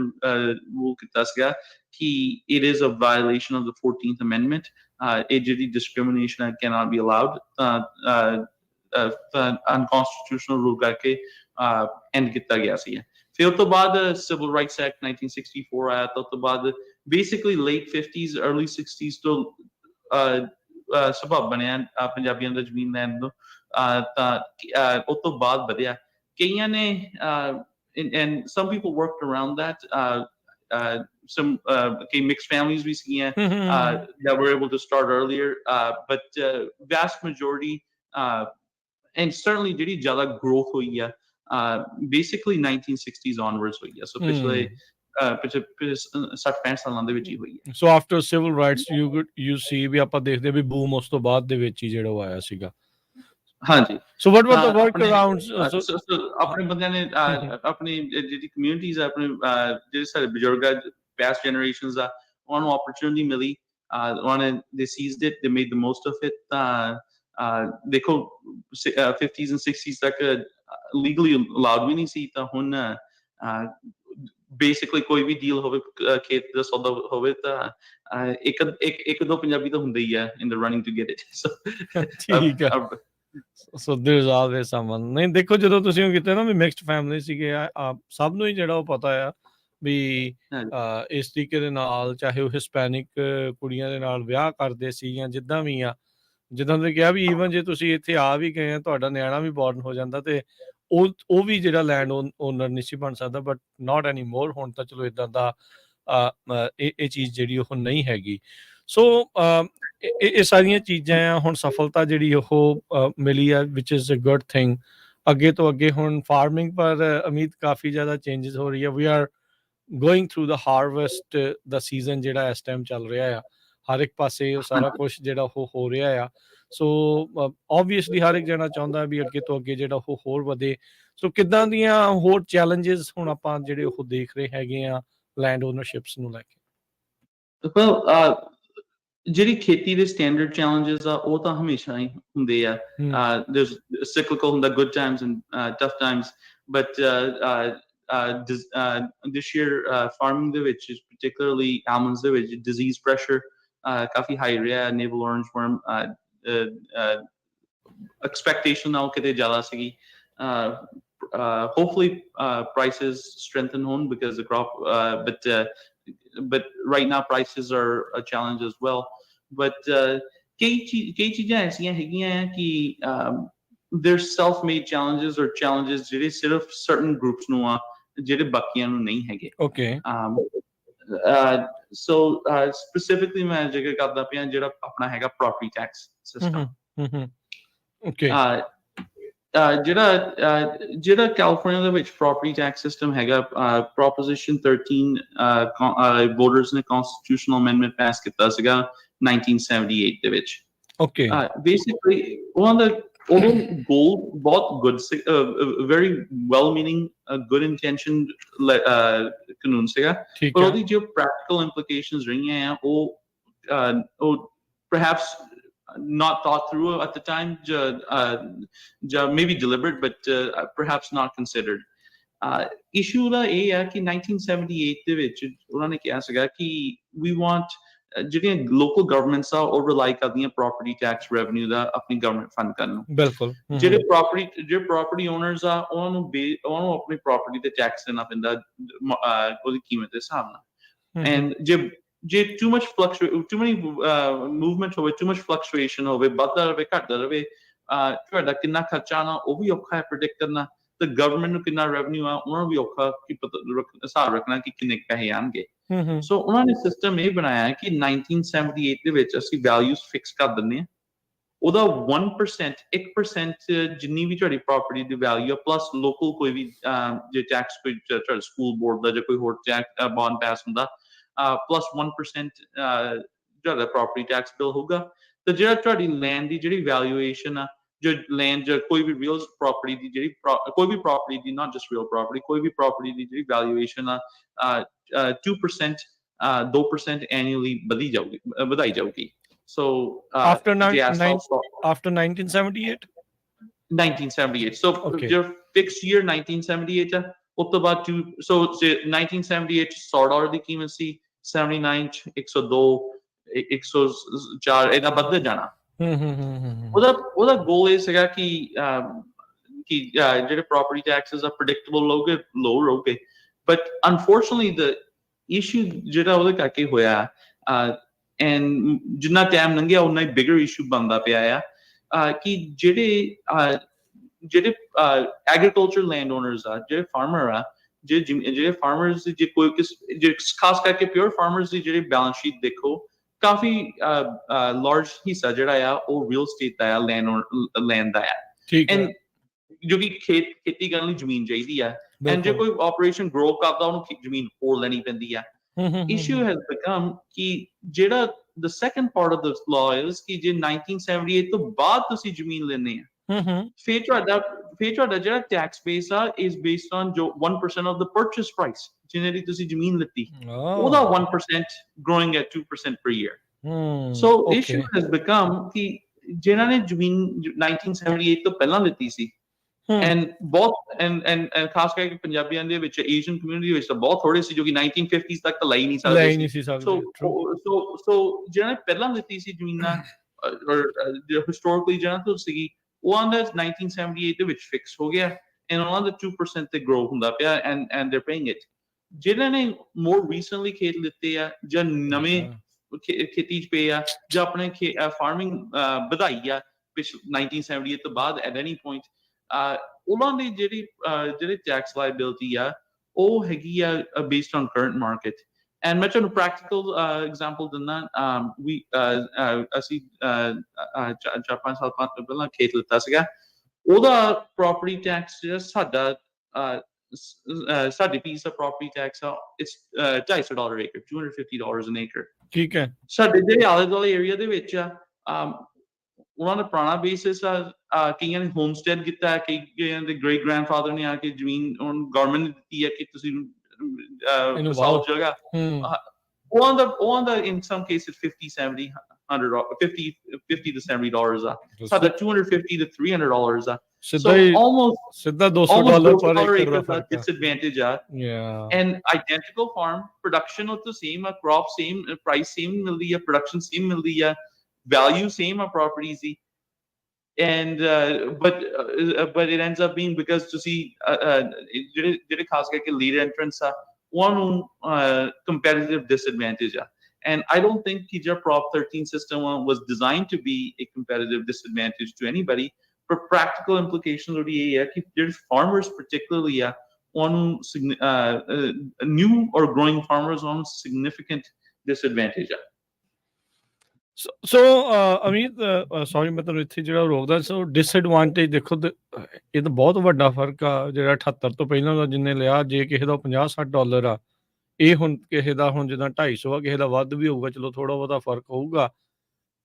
ਰੂਲ ਕੀਤਾ ਸੀਗਾ ਕਿ it is a violation of the 14th amendment, ਇਹ ਜਿਹੜੀ discrimination cannot be allowed, unconstitutional rule ਕਰਕੇ end ਕੀਤਾ ਗਿਆ ਸੀ। ਫਿਰ ਉਸ ਤੋਂ ਬਾਅਦ Civil Rights Act 1964 ਆਇਆ, ਤਾਂ ਉਸ ਤੋਂ ਬਾਅਦ basically late 50s early 60s ਤੋਂ ਸਬਬ ਬਣਿਆ ਪੰਜਾਬੀਆਂ ਦਾ ਜ਼ਮੀਨ ਲੈਣ ਨੂੰ, ਤਾਂ ਉਸ ਤੋਂ ਬਾਅਦ ਵਧਿਆ ਕਈਆਂ ਨੇ and some people worked around that, some mixed families we see that were able to start earlier, but vast majority and certainly ਜਿਹੜੀ ਜ਼ਿਆਦਾ growth ਹੋਈ ਆ basically 1960s onwards ਹੋਈ ਆ, so ਪਿਛਲੇ 60-65 ਸਾਲਾਂ ਦੇ ਵਿੱਚ ਹੀ ਹੋਈ ਹੈ। So after civil rights you see ਵੀ ਆਪਾਂ ਦੇਖਦੇ ਵੀ ਬੂਮ ਉਸ ਤੋਂ ਬਾਅਦ ਦੇ ਵਿੱਚ ਹੀ ਜਿਹੜਾ ਆਇਆ ਸੀਗਾ। ਹਾਂਜੀ। So what were the workarounds? ਆਪਣੇ ਬੰਦਿਆਂ ਨੇ ਆਪਣੀ ਜਿਹੜੀ ਕਮਿਊਨਿਟੀਜ਼ ਆ, ਆਪਣੇ ਜਿਹੜੇ ਸਾਡੇ ਬਜ਼ੁਰਗ ਆ, past generations ਆ, ਉਹਨਾਂ ਨੂੰ opportunity ਮਿਲੀ, ਉਹਨਾਂ ਨੇ they seized it, they made the most of it, ਦੇਖੋ 50s and 60s ਤੱਕ legally allowed ਵੀ ਨਹੀਂ ਸੀ, ਤਾਂ ਹੁਣ basically ਕੋਈ ਵੀ ਡੀਲ ਹੋਵੇ, ਖੇਤ ਦਾ ਸੌਦਾ ਹੋਵੇ, ਤਾਂ ਇੱਕ ਦੋ ਪੰਜਾਬੀ ਤਾਂ ਹੁੰਦੇ ਹੀ ਆ in the running to get it, so ਠੀਕ ਆ। So there's always someone। ਨਹੀਂ ਦੇਖੋ ਜਦੋਂ ਤੁਸੀਂ ਉਹ ਕੀਤਾ ਨਾ ਵੀ ਮਿਕਸਡ ਫੈਮਿਲੀ ਸੀਗੇ, ਸਭ ਨੂੰ ਹੀ ਜਿਹੜਾ ਉਹ ਪਤਾ ਆ ਵੀ ਇਸ ਤਰੀਕੇ ਦੇ ਨਾਲ ਚਾਹੇ ਉਹ ਹਿਸਪੈਨਿਕ ਕੁੜੀਆਂ ਦੇ ਨਾਲ ਵਿਆਹ ਕਰਦੇ ਸੀ ਜਾਂ ਜਿੱਦਾਂ ਵੀ ਆ, ਜਿੱਦਾਂ ਤੁਸੀਂ ਕਿਹਾ ਵੀ ਈਵਨ ਜੇ ਤੁਸੀਂ ਇੱਥੇ ਆ ਵੀ ਗਏ ਆ, ਤੁਹਾਡਾ ਨਿਆਣਾ ਵੀ ਬੋਰਨ ਹੋ ਜਾਂਦਾ ਤੇ ਉਹ ਵੀ ਜਿਹੜਾ ਲੈਂਡ ਓਨਰ ਨਹੀਂ ਸੀ ਬਣ ਸਕਦਾ, ਬਟ ਨਾਟ ਐਨੀ ਮੋਰ। ਹੁਣ ਤਾਂ ਚਲੋ ਇੱਦਾਂ ਦਾ ਇਹ ਚੀਜ਼ ਜਿਹੜੀ ਉਹ ਨਹੀਂ ਹੈਗੀ। ਸੋ ਇਹ ਸਾਰੀਆਂ ਚੀਜ਼ਾਂ ਆ, ਹੁਣ ਸਫਲਤਾ ਜਿਹੜੀ ਉਹ ਮਿਲੀ ਆ ਵਿਚ ਇਜ਼ ਅ ਗੁੱਡ ਥਿੰਗ। ਅੱਗੇ ਤੋਂ ਅੱਗੇ ਹੁਣ ਫਾਰਮਿੰਗ ਪਰ ਅਮੀਤ ਕਾਫੀ ਜ਼ਿਆਦਾ ਚੇਂਜਸ ਹੋ ਰਹੀ ਆ। We are going through the harvest ਦਾ ਸੀਜ਼ਨ ਜਿਹੜਾ ਇਸ ਟਾਈਮ ਚੱਲ ਰਿਹਾ ਆ, ਹਰ ਇੱਕ ਪਾਸੇ ਉਹ ਸਾਰਾ ਕੁਛ ਜਿਹੜਾ ਉਹ ਹੋ ਰਿਹਾ ਆ। ਸੋ ਓਬਵੀਅਸਲੀ ਹਰ ਇੱਕ ਜਣਾ ਚਾਹੁੰਦਾ ਵੀ ਅੱਗੇ ਤੋਂ ਅੱਗੇ ਜਿਹੜਾ ਉਹ ਹੋਰ ਵਧੇ। ਸੋ ਕਿੱਦਾਂ ਦੀਆਂ ਹੋਰ ਚੈਲੰਜਸ ਹੁਣ ਆਪਾਂ ਜਿਹੜੇ ਉਹ ਦੇਖ ਰਹੇ ਹੈਗੇ ਆ ਲੈਂਡ ਓਨਰਸ਼ਿਪਸ ਨੂੰ ਲੈ ਕੇ? ਜਿਹੜੀ ਖੇਤੀ ਦੇ ਸਟੈਂਡਰਡ ਚੈਲੰਜਸ ਆ, ਉਹ ਤਾਂ ਹਮੇਸ਼ਾ ਹੀ ਹੁੰਦੇ ਆ। there's cyclical ਹੁੰਦਾ, good times and tough times, but this year farming ਦੇ ਵਿੱਚ particularly almonds ਦੇ ਵਿੱਚ disease pressure ਕਾਫੀ ਹਾਈ ਰਿਹਾ। navel orange worm expectation ਨਾਲ ਕਿਤੇ ਜ਼ਿਆਦਾ ਸੀਗੀ। Hopefully prices strengthen ਹੋਣ because the crop, but right now prices are a challenge as well, but ਕਈ ਚੀਜ਼ਾਂ ਐਸੀਆਂ ਹੈਗੀਆਂ ਆ ਕਿ there's self-made challenges or challenges ਜਿਹੜੇ ਸਿਰਫ certain groups ਨੂੰ ਆ, ਜਿਹੜੇ ਬਾਕੀਆਂ ਨੂੰ ਨਹੀਂ ਹੈਗੇ। Okay। So specifically ਮੈਂ ਜ਼ਿਕਰ ਕਰਦਾ ਪਿਆ ਜਿਹੜਾ ਆਪਣਾ ਹੈਗਾ property tax system। Okay। ਜਿਹੜਾ ਕੈਲੀਫੋਰਨੀਆ ਦੇ ਵਿੱਚ property tax system ਹੈਗਾ, Proposition 13 voters ਨੇ constitutional amendment pass ਕੀਤਾ ਸੀਗਾ 1978 ਦੇ ਵਿੱਚ। Okay। Basically ਉਹਨਾਂ ਦਾ ਉਦੋਂ goal ਬਹੁਤ good ਸੀ, very well meaning, good intentioned ਕਾਨੂੰਨ ਸੀਗਾ, ਪਰ ਉਹਦੀ ਜੋ practical implications ਰਹੀਆਂ ਆ ਉਹ perhaps not thought through at the time, maybe deliberate, but perhaps not considered. Issue ਦਾ ਇਹ ਹੈ ਕਿ 1978 ਦੇ ਵਿੱਚ ਉਹਨਾਂ ਨੇ ਕਿਹਾ ਸੀਗਾ ਕਿ we want ਜਿਹੜੀਆਂ local governments ਆ ਉਹ rely ਕਰਦੀਆਂ property tax revenue ਦਾ ਆਪਣੀ government fund ਕਰਨ ਨੂੰ। ਬਿਲਕੁਲ। ਜਿਹੜੇ property owners ਆ ਉਹਨਾਂ ਨੂੰ ਆਪਣੀ property ਤੇ tax ਦੇਣਾ ਪੈਂਦਾ ਉਹਦੀ ਕੀਮਤ ਦੇ ਹਿਸਾਬ ਨਾਲ। and ਜੇ too many movement ਹੋਵੇ, too much fluctuation ਹੋਵੇ, ਵੱਧਦਾ ਰਹੇ ਘਟਦਾ ਰਹੇ, ਤੁਹਾਡਾ ਕਿੰਨਾ ਖਰਚਾ ਨਾ ਉਹ ਵੀ ਔਖਾ ਹੈ predict ਕਰਨਾ, ਤੇ ਗਵਰਨਮੈਂਟ ਨੂੰ ਕਿੰਨਾ revenue ਆ ਉਹਨਾਂ ਨੂੰ ਵੀ ਔਖਾ ਹਿਸਾਬ ਰੱਖਣਾ ਕਿ ਕਿੰਨੇ ਪੈਸੇ ਆਣਗੇ। ਸੋ ਉਹਨਾਂ ਨੇ ਸਿਸਟਮ ਇਹ ਬਣਾਇਆ ਕਿ 1978 ਦੇ ਵਿੱਚ ਅਸੀਂ values fix ਕਰ ਦਿੰਦੇ ਹਾਂ, ਉਹਦਾ 1% ਜਿੰਨੀ ਵੀ ਤੁਹਾਡੀ property ਦੀ value ਆ ਪਲੱਸ local ਕੋਈ ਵੀ ਜੇ tax ਕੋਈ ਤੁਹਾਡਾ ਸਕੂਲ ਬੋਰਡ ਦਾ ਜਾਂ ਕੋਈ ਹੋਰ bond pass ਹੁੰਦਾ, plus 1% ਤੁਹਾਡਾ property tax bill ਹੋਊਗਾ। ਤੇ ਜਿਹੜਾ ਤੁਹਾਡੀ land ਦੀ ਜਿਹੜੀ valuation ਆ, ਜੋ land ਜਾਂ ਕੋਈ ਵੀ real property ਦੀ ਜਿਹੜੀ ਕੋਈ ਵੀ property the, not just real property, ਕੋਈ ਵੀ property ਦੀ ਜਿਹੜੀ valuation ਆ 2% annually ਵਧਾਈ ਜਾਊਗੀ। So after 1978 1978 so Okay. your fixed year 1978 ਉਸ ਤੋਂ ਬਾਅਦ so 1978 $100 ਦੀ ਕੀਮਤ ਸੀ 79 ਚ 102 104 ਇਹਦਾ ਵੱਧਦਾ ਜਾਣਾ ਉਹਦਾ ਗੋਲ ਇਹ ਸੀਗਾ ਕਿ ਜਿਹੜੇ property taxes ਆ predictable ਰਹੋਗੇ low ਰਹੋਗੇ but unfortunately the issue ਜਿਹੜਾ ਉਹਦੇ ਕਰਕੇ ਹੋਇਆ and ਜਿੰਨਾ ਟਾਈਮ ਲੰਘਿਆ ਉਨਾ ਹੀ bigger issue ਬਣਦਾ ਪਿਆ ਆ ਕਿ ਜਿਹੜੇ agriculture landowners ਆ ਜਿਹੜੇ farmer ਆ ਜਿਹੜੇ farmers ਜੇ ਕੋਈ ਖਾਸ ਕਰਕੇ pure farmers ਦੀ ਜਿਹੜੀ balance sheet ਦੇਖੋ ਕਾਫੀ large ਹਿੱਸਾ ਜਿਹੜਾ ਆ ਉਹ real estate ਦਾ ਆ land ਦਾ ਆ and ਜੋ ਕਿ ਖੇਤੀ ਕਰਨ ਲਈ ਜ਼ਮੀਨ ਚਾਹੀਦੀ ਆ and ਜੇ ਕੋਈ operation grow ਕਰਦਾ ਉਹਨੂੰ ਜ਼ਮੀਨ ਹੋਰ ਲੈਣੀ ਪੈਂਦੀ ਆ issue has become ਕਿ ਜਿਹੜਾ the second part of the law is ਕਿ ਜੇ 1978 ਤੋਂ ਬਾਅਦ ਤੁਸੀਂ ਜ਼ਮੀਨ ਲੈਣੇ ਆ ਫਿਰ ਤੁਹਾਡਾ ਜਿਹੜਾ ਟੈਕਸ ਬੇਸ ਆ is based on ਜੋ 1% of the purchase price ਜਿਹਨੇ ਦੀ ਤੁਸੀਂ ਜ਼ਮੀਨ ਲਿੱਤੀ ਉਹਦਾ 1% growing at 2% per year so issue has become ਕਿ ਜਿਹਨਾਂ ਨੇ ਜ਼ਮੀਨ 1978 ਤੋਂ ਪਹਿਲਾਂ ਲਿੱਤੀ ਸੀ and ਖਾਸ ਕਰਕੇ ਪੰਜਾਬੀਆਂ ਦੇ ਵਿੱਚ ਏਸ਼ੀਅਨ ਕਮਿਊਨਿਟੀ ਵਿੱਚ ਤਾਂ ਬਹੁਤ ਥੋੜੇ ਸੀ ਜੋ ਕਿ 1950s ਤੱਕ ਤਾਂ ਲੈ ਨਹੀਂ ਸਕਦੇ so ਜਿਹਨਾਂ ਨੇ ਪਹਿਲਾਂ ਲਿੱਤੀ ਸੀ ਜ਼ਮੀਨਾਂ ਹਿਸਟੋਰੀਕਲੀ ਜਿਹਨਾਂ ਤੋਂ ਸੀਗੀ ਉਹ ਦਾ 1978 ਦੇ ਵਿੱਚ ਫਿਕਸ ਹੋ ਗਿਆ and ਉਹਨਾਂ ਦਾ 2% ਤੇ ਗਰੋ ਹੁੰਦਾ ਪਿਆ and they're paying it ਜਿਹਨਾਂ ਨੇ more recently ਖੇਤ ਲਿੱਤੇ ਆ ਜਾਂ ਨਵੇਂ ਖੇਤੀ ਚ ਪਏ ਆ ਜਾਂ ਆਪਣੇ ਫਾਰਮਿੰਗ ਵਧਾਈ ਆ ਪਿਛ 1978 ਤੋਂ ਬਾਅਦ at any point ਉਹਨਾਂ ਦੀ ਜਿਹੜੀ ਟੈਕਸ ਲਾਇਬਿਲਿਟੀ ਆ ਉਹ ਹੈਗੀ ਆ based on current market and ਮੈਂ ਤੁਹਾਨੂੰ practical example ਦਿੰਦਾ ਅਸੀਂ 4-5 ਸਾਲ ਪਹਿਲਾਂ ਖੇਤ ਲਿੱਤਾ ਸੀਗਾ ਉਹਦਾ property tax ਜਿਹੜਾ ਸਾਡੀ piece of property tax ਆ it's $250 acre $250 an acre ਠੀਕ ਹੈ ਸਾਡੇ ਜਿਹੜੇ ਆਲੇ ਦੁਆਲੇ ਏਰੀਆ ਦੇ ਵਿੱਚ ਆ ਉਹਨਾਂ ਦਾ ਪੁਰਾਣਾ ਬੇਸਿਸ ਆ ਕਈਆਂ ਨੇ ਹੋਮਸਟੇਡ ਕੀਤਾ ਕਈਆਂ ਦੇ ਗ੍ਰੇਟ ਗ੍ਰੈਂਡਫਾਦਰ ਨੇ ਆ ਕੇ ਜ਼ਮੀਨ ਗਵਰਨਮੈਂਟ ਨੇ ਦਿੱਤੀ ਹੈ ਕਿ ਤੁਸੀਂ ਬਸਾਓ ਜਗ੍ਹਾ ਉਹ ਦਾ in some cases $50 to $70 ਆ ਸਾਡਾ $250 to $300 ਆ ਸਿੱਧਾ $200 per acre ਦਾ disadvantage ਆ and identical farm production of the same crop same price same ਮਿਲਦੀ ਆ production same ਮਿਲਦੀ ਆ value same ਆ properties the and but it ends up being because ਤੁਸੀਂ ਜਿਹੜੇ ਖਾਸ ਕਰਕੇ lead entrants ਆ one competitive disadvantage and I don't think your Prop 13 system was designed to be a competitive disadvantage to anybody for practical implications of the there's farmers particularly on new or growing farmers on significant disadvantage so Ameet sorry ਮੈਂ ਤੁਹਾਨੂੰ ਇੱਥੇ ਜਿਹੜਾ ਰੋਕਦਾ ਸੋ disadvantage ਦੇਖੋ ਇਹ ਤਾਂ ਬਹੁਤ ਵੱਡਾ ਫਰਕ ਆ ਜਿਹੜਾ 78 ਤੋਂ ਪਹਿਲਾਂ ਦਾ ਜਿੰਨੇ ਲਿਆ ਜੇ ਕਿਸੇ ਦਾ $50-60 ਆ ਇਹ ਹੁਣ ਕਿਸੇ ਦਾ ਹੁਣ ਜਿੱਦਾਂ 250 ਆ ਕਿਸੇ ਦਾ ਵੱਧ ਵੀ ਹੋਊਗਾ ਚਲੋ ਥੋੜਾ ਬਹੁਤਾ ਫਰਕ ਹੋਊਗਾ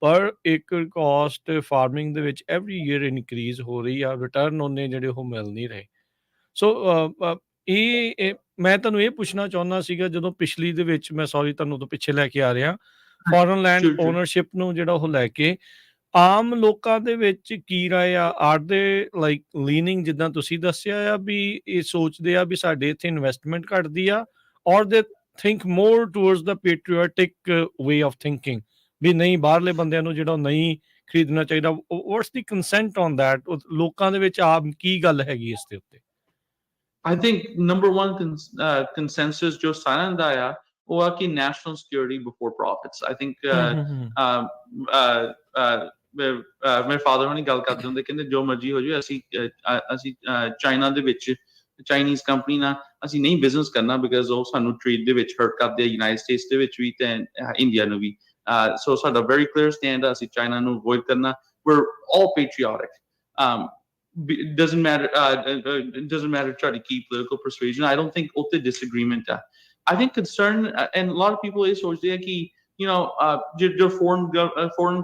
ਪਰ ਇੱਕ ਕਾਸਟ ਫਾਰਮਿੰਗ ਦੇ ਵਿੱਚ ਐਵਰੀ ਈਅਰ ਇਨਕਰੀਜ਼ ਹੋ ਰਹੀ ਆ ਰਿਟਰਨ ਉਹਨੇ ਜਿਹੜੇ ਉਹ ਮਿਲ ਨਹੀਂ ਰਹੇ ਸੋ ਇਹ ਮੈਂ ਤੁਹਾਨੂੰ ਇਹ ਪੁੱਛਣਾ ਚਾਹੁੰਦਾ ਸੀਗਾ ਜਦੋਂ ਪਿਛਲੀ ਦੇ ਵਿੱਚ ਮੈਂ ਸੌਰੀ ਤੁਹਾਨੂੰ ਤੋਂ ਪਿੱਛੇ ਲੈ ਕੇ ਆ ਰਿਹਾ ਫੋਰਨ ਲੈਂਡ ਓਨਰਸ਼ਿਪ ਨੂੰ ਜਿਹੜਾ ਉਹ ਲੈ ਕੇ ਆਮ ਲੋਕਾਂ ਦੇ ਵਿੱਚ ਕੀ ਰਾਏ ਆ ਆਰ ਦੇ ਲਾਈਕ ਲੀਨਿੰਗ ਜਿੱਦਾਂ ਤੁਸੀਂ ਦੱਸਿਆ ਆ ਵੀ ਇਹ ਸੋਚਦੇ ਆ ਵੀ ਸਾਡੇ ਇੱਥੇ ਇਨਵੈਸਟਮੈਂਟ ਘਟਦੀ ਆ or they think more towards the patriotic way of thinking ਵੀ ਨਹੀਂ ਬਾਹਰਲੇ ਬੰਦਿਆਂ ਨੂੰ ਜਿਹੜਾ ਨਹੀਂ ਖਰੀਦਣਾ ਚਾਹੀਦਾ what's the consent on that ਲੋਕਾਂ ਦੇ ਵਿੱਚ ਆਪ ਕੀ ਗੱਲ ਹੈਗੀ ਇਸ ਦੇ ਉੱਤੇ I think number one consensus ਜੋ ਸਾਰਿਆਂ ਦਾ ਆ ਉਹ ਆ ਕਿ national security before profits I think ਮੇਰੇ ਫਾਦਰ ਹੋਣੀ ਗੱਲ ਕਰਦੇ ਹੁੰਦੇ ਕਹਿੰਦੇ ਜੋ ਮਰਜ਼ੀ ਹੋ ਜਾਵੇ ਅਸੀਂ ਚਾਈਨਾ ਦੇ ਵਿੱਚ ਚਾਈਨੀਜ਼ ਕੰਪਨੀ ਨਾਲ ਅਸੀਂ ਨਹੀਂ ਬਿਜ਼ਨਸ ਕਰਨਾ ਬਿਕਾਜ਼ ਉਹ ਸਾਨੂੰ ਟ੍ਰੇਡ ਦੇ ਵਿੱਚ ਹਰਟ ਕਰਦੇ ਆ ਯੂਨਾਈਟਿਡ ਸਟੇਟਸ ਦੇ ਵਿੱਚ ਵੀ ਤੇ ਇੰਡੀਆ ਨੂੰ ਵੀ so ਸਾਡਾ very clear stand ਆ ਅਸੀਂ ਚਾਈਨਾ ਨੂੰ ਅਵੋਇਡ ਕਰਨਾ we're all patriotic it doesn't matter try to keep political persuasion I don't think utte disagreement I think concern and a lot of people is sochde hai ki you know your foreign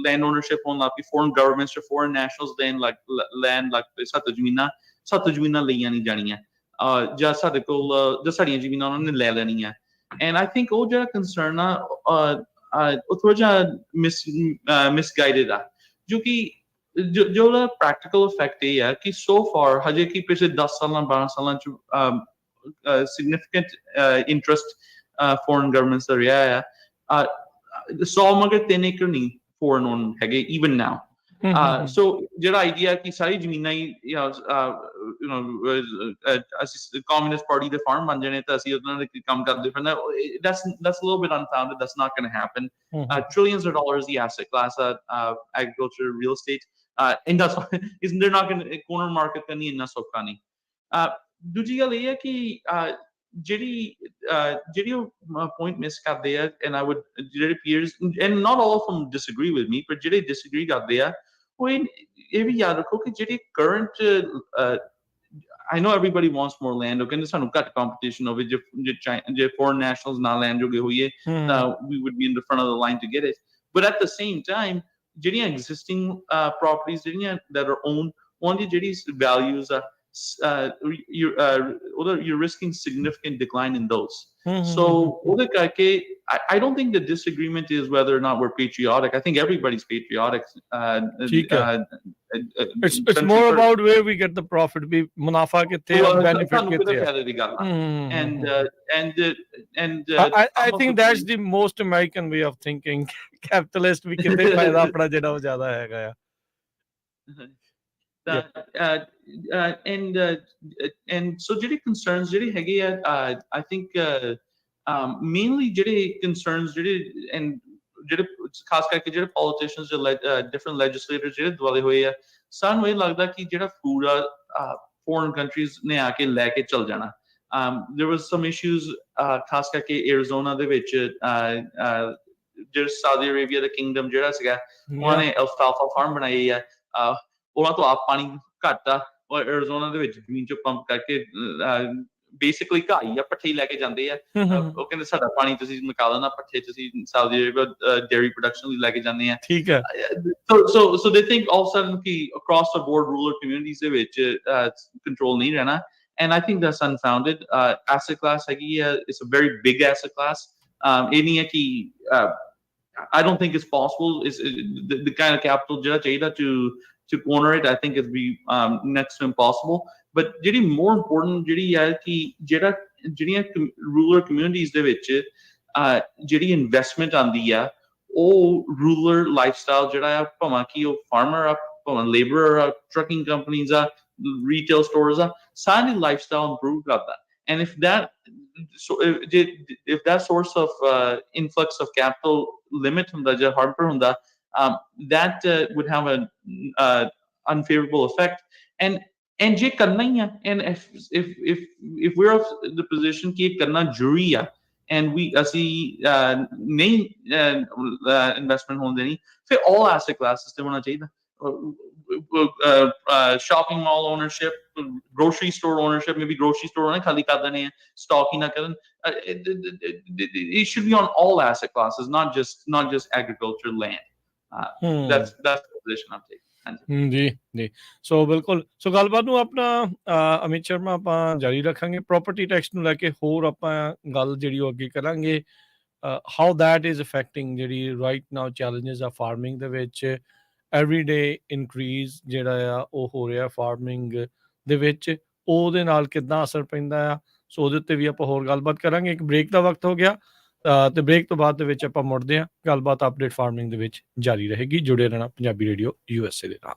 land ownership on like foreign governments or foreign nationals land like sat ਜ਼ਮੀਨਾਂ ਲਈਆਂ ਨਹੀਂ ਜਾਣੀਆਂ ਜਾਂ ਸਾਡੇ ਕੋਲ ਜਾਂ ਸਾਡੀਆਂ ਜ਼ਮੀਨਾਂ ਉਹਨਾਂ ਨੇ ਲੈ ਲੈਣੀਆਂ and I think ਉਹ ਜਿਹੜਾ concern ਆ ਉਹ ਥੋੜਾ ਜਿਹਾ misguided ਆ ਜੋ ਕਿ ਜੋ ਦਾ ਪ੍ਰੈਕਟੀਕਲ ਇਫੈਕਟ ਇਹ ਹੈ ਕਿ ਸੋ ਫਾਰ ਹਜੇ ਕਿ ਪਿਛਲੇ 10 ਸਾਲਾਂ 12 ਸਾਲਾਂ ਚ significant interest foreign governments ਦਾ ਰਿਹਾ ਹੈ 100 ਮਗਰ 3 ਏਕੜ ਨਹੀਂ foreign owned ਹੈਗੇ even now so ਜਿਹੜਾ ਆਈਡੀਆ ਕਿ ਸਾਰੀ ਜ਼ਮੀਨਾਂ ਹੀ ਅਸੀਂ ਕਮਿਊਨਿਸਟ ਪਾਰਟੀ ਦੇ ਫਾਰਮ ਬਣ ਜਾਣੇ ਤਾਂ ਅਸੀਂ ਉਹਨਾਂ ਦੇ ਕੰਮ ਕਰਦੇ ਫਿਰਨਾ that's a little bit unfounded. That's not going to happen. Trillions of dollars the asset class agriculture real estate and that's they're not going to corner market ਕਰਨੀ ਇੰਨਾ ਸੌਖਾ ਨਹੀਂ ਦੂਜੀ ਗੱਲ ਇਹ ਹੈ ਕਿ ਜਿਹੜੀ ਉਹ point miss ਕਰਦੇ ਆ and I would ਜਿਹੜੇ peers and not all of them disagree with me but ਜਿਹੜੇ disagree ਕਰਦੇ ਆ ਉਹ ਇਹ ਵੀ ਯਾਦ ਰੱਖੋ ਕਿ ਜਿਹੜੀ current I know everybody wants more land ਉਹ ਕਹਿੰਦੇ ਸਾਨੂੰ ਘੱਟ competition ਹੋਵੇ ਜੇ foreign nationals ਨਾਲ land ਜੋਗੇ ਹੋਈਏ ਤਾਂ we would be in the front of the line to get it but at the same time ਜਿਹੜੀਆਂ existing properties ਜਿਹੜੀਆਂ that are owned ਉਹਨਾਂ ਦੀ ਜਿਹੜੀ values ਆ you're risking significant decline in those. So I don't think the disagreement is whether or not we're patriotic. I think everybody's patriotic. It's more about where we get the profit. We munafa kitte aur benefit kitte. And I think that's the most American way of thinking. Capitalist ਵੀ ਕਿਤੇ ਫਾਇਦਾ ਆਪਣਾ ਜਿਹੜਾ ਉਹ ਜ਼ਿਆਦਾ ਹੈਗਾ and so ਜਿਹੜੇ concerns ਜਿਹੜੇ ਹੈਗੇ ਆ I think mainly ਜਿਹੜੇ concerns ਜਿਹੜੇ and ਜਿਹੜੇ ਖਾਸ ਕਰਕੇ ਜਿਹੜੇ politicians different legislators ਜਿਹੜੇ ਦੁਆਲੇ ਹੋਏ ਆ ਸਾਨੂੰ ਇਹ ਲੱਗਦਾ ਕਿ ਜਿਹੜਾ food ਆ foreign countries ਨੇ ਆ ਕੇ ਲੈ ਕੇ ਚੱਲ ਜਾਣਾ there was some issues ਖਾਸ ਕਰਕੇ Arizona ਦੇ ਵਿੱਚ ਜਿਹੜਾ Saudi Arabia ਦਾ kingdom ਜਿਹੜਾ ਸੀਗਾ ਉਹਨਾਂ ਨੇ alfalfa farm ਬਣਾਈ ਆ ਉਹਨਾਂ ਤੋਂ ਆਪ ਪਾਣੀ ਘੱਟ ਆ ਔਰ ਐਰੀਜ਼ੋਨਾ ਦੇ ਵਿੱਚ ਜ਼ਮੀਨ ਚੋਂ ਪੰਪ ਕਰਕੇ ਬੇਸਿਕਲੀ ਘਾਈ ਆ ਪੱਠੇ ਲੈ ਕੇ ਜਾਂਦੇ ਆ ਉਹ ਕਹਿੰਦੇ ਸਾਡਾ ਪਾਣੀ ਤੁਸੀਂ ਨਿਕਾਲ ਦੇਣਾ ਪੱਠੇ ਤੁਸੀਂ ਸਾਊਦੀ ਅਰੇਬੀਆ ਡੇਅਰੀ ਪ੍ਰੋਡਕਸ਼ਨ ਲਈ ਲੈ ਕੇ ਜਾਂਦੇ ਆ ਠੀਕ ਹੈ so they think all of a sudden ਕਿ across the board rural communities ਦੇ ਵਿੱਚ control ਨਹੀਂ ਰਹਿਣਾ and I think that's unfounded asset class ਹੈਗੀ ਆ it's a very big asset class ਇਹ ਨਹੀਂ ਹੈ ਕਿ I don't think it's possible is the kind of capital ਜਿਹੜਾ ਚਾਹੀਦਾ to corner it I think it'd be next to impossible but ਜਿਹੜੀ more important ਜਿਹੜੀ ਹੈ ਕਿ ਜਿਹੜੀਆਂ rural communities ਦੇ ਵਿੱਚ ਜਿਹੜੀ investment ਆਉਂਦੀ ਆ ਉਹ rural lifestyle ਜਿਹੜਾ ਆ ਭਾਵੇਂ ਕਿ ਉਹ farmer ਆ ਭਾਵੇਂ laborer ਆ trucking companies ਆ retail stores ਆ ਸਾਰੀ lifestyle improve ਕਰਦਾ and if that source of influx of capital limit ਹੁੰਦਾ ਜਾਂ harper ਹੁੰਦਾ that would have an unfavorable effect and je karna hi hai and if we're of the position ki karna juri hai and we asi nahi investment hone deni fir all asset classes te hona chahiye shopping mall ownership grocery store ownership maybe grocery store ne khali kar dene stock hi na karan it should be on all asset classes not just agriculture land that's the position I'm taking ਜੀ ਸੋ ਬਿਲਕੁਲ ਸੋ ਗੱਲਬਾਤ ਨੂੰ ਆਪਣਾ ਅਮਿਤ ਸ਼ਰਮਾ ਆਪਾਂ ਜਾਰੀ ਰੱਖਾਂਗੇ property tax ਨੂੰ ਲੈ ਕੇ ਹੋਰ ਆਪਾਂ ਗੱਲ ਜਿਹੜੀ ਉਹ ਅੱਗੇ ਕਰਾਂਗੇ ਹਾਊ ਦੈਟ ਇਜ਼ ਅਫੈਕਟਿੰਗ ਜਿਹੜੀ ਰਾਈਟ ਨਾਓ ਚੈਲੰਜਸ ਆ ਫਾਰਮਿੰਗ ਦੇ ਵਿੱਚ ਐਵਰੀਡੇ ਇਨਕਰੀਜ਼ ਜਿਹੜਾ ਆ ਉਹ ਹੋ ਰਿਹਾ ਫਾਰਮਿੰਗ ਦੇ ਵਿੱਚ ਉਹਦੇ ਨਾਲ ਕਿੱਦਾਂ ਅਸਰ ਪੈਂਦਾ ਆ ਸੋ ਉਹਦੇ ਉੱਤੇ ਵੀ ਆਪਾਂ ਹੋਰ ਗੱਲਬਾਤ ਕਰਾਂਗੇ ਇੱਕ ਬ੍ਰੇਕ ਦਾ ਵਕਤ ਹੋ ਗਿਆ ਤੇ ਬ੍ਰੇਕ ਤੋਂ ਬਾਅਦ ਦੇ ਵਿੱਚ ਆਪਾਂ ਮੁੜਦੇ ਹਾਂ ਗੱਲਬਾਤ ਅਪਡੇਟ ਫਾਰਮਿੰਗ ਦੇ ਵਿੱਚ ਜਾਰੀ ਰਹੇਗੀ ਜੁੜੇ ਰਹਿਣਾ ਪੰਜਾਬੀ ਰੇਡੀਓ USA ਦੇ ਨਾਲ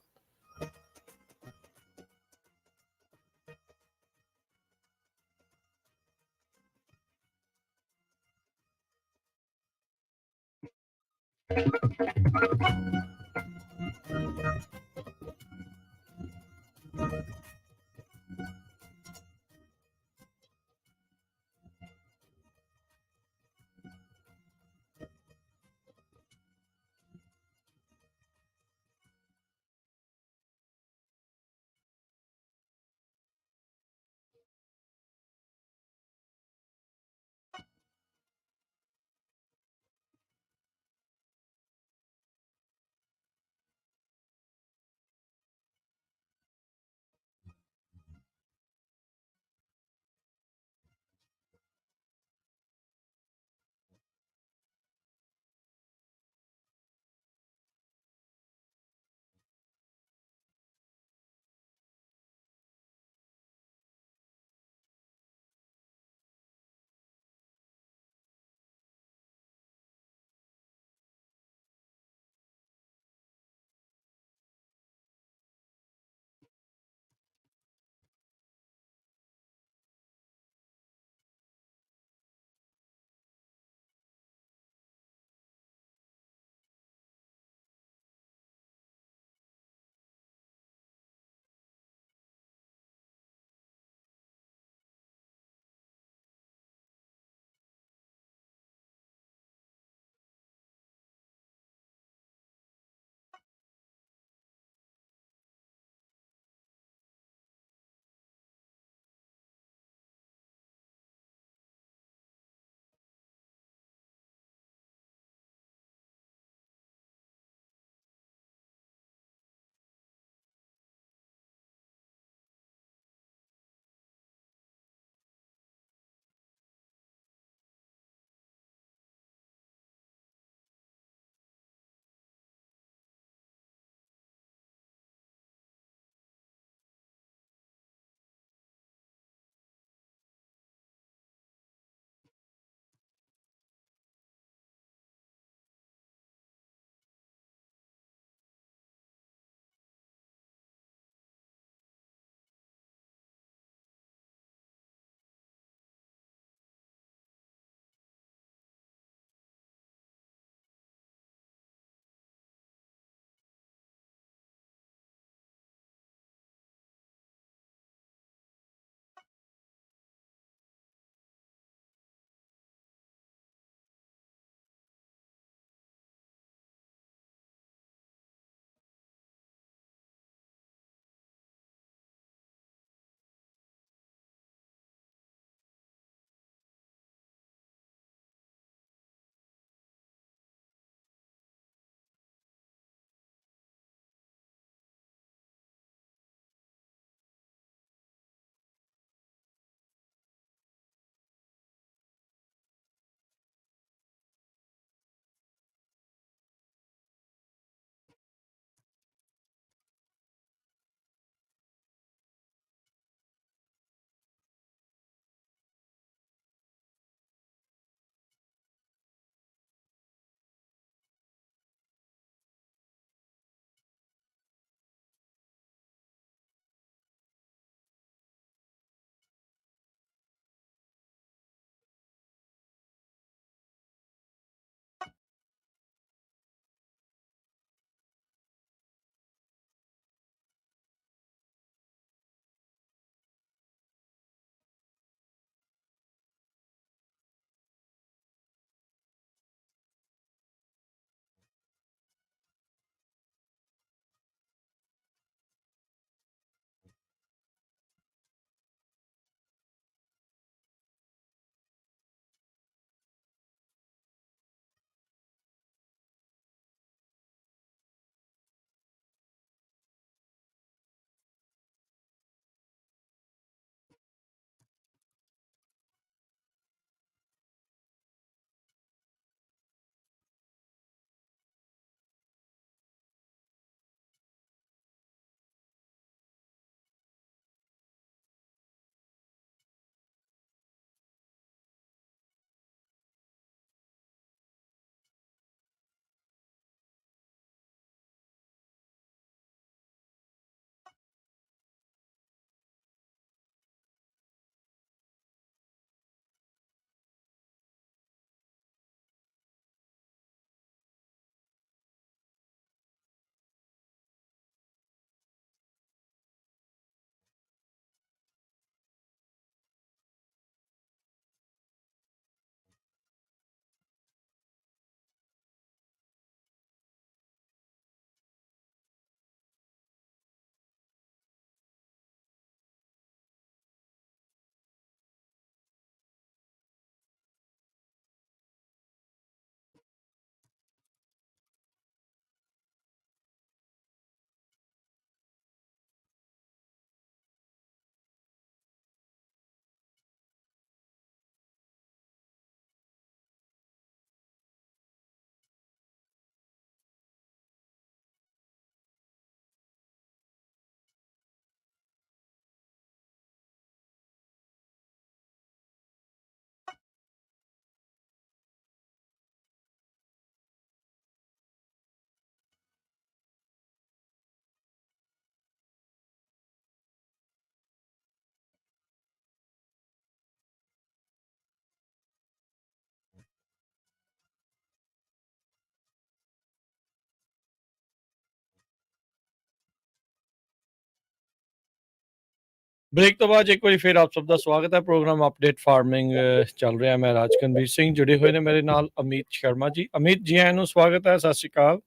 ਬ੍ਰੇਕ ਤੋਂ ਬਾਅਦ ਇੱਕ ਵਾਰੀ ਫਿਰ ਆਪ ਸਭ ਦਾ ਸਵਾਗਤ ਹੈ। ਪ੍ਰੋਗਰਾਮ ਅਪਡੇਟ ਫਾਰਮਿੰਗ ਚੱਲ ਰਿਹਾ। ਮੈਂ ਰਾਜਕਰਨਬੀਰ ਸਿੰਘ, ਜੁੜੇ ਹੋਏ ਨੇ ਮੇਰੇ ਨਾਲ ਅਮੀਤ ਸ਼ਰਮਾ ਜੀ। ਅਮੀਤ ਜੀ, ਆਇਆਂ ਨੂੰ ਸਵਾਗਤ ਹੈ। ਸਤਿ ਸ਼੍ਰੀ ਅਕਾਲ।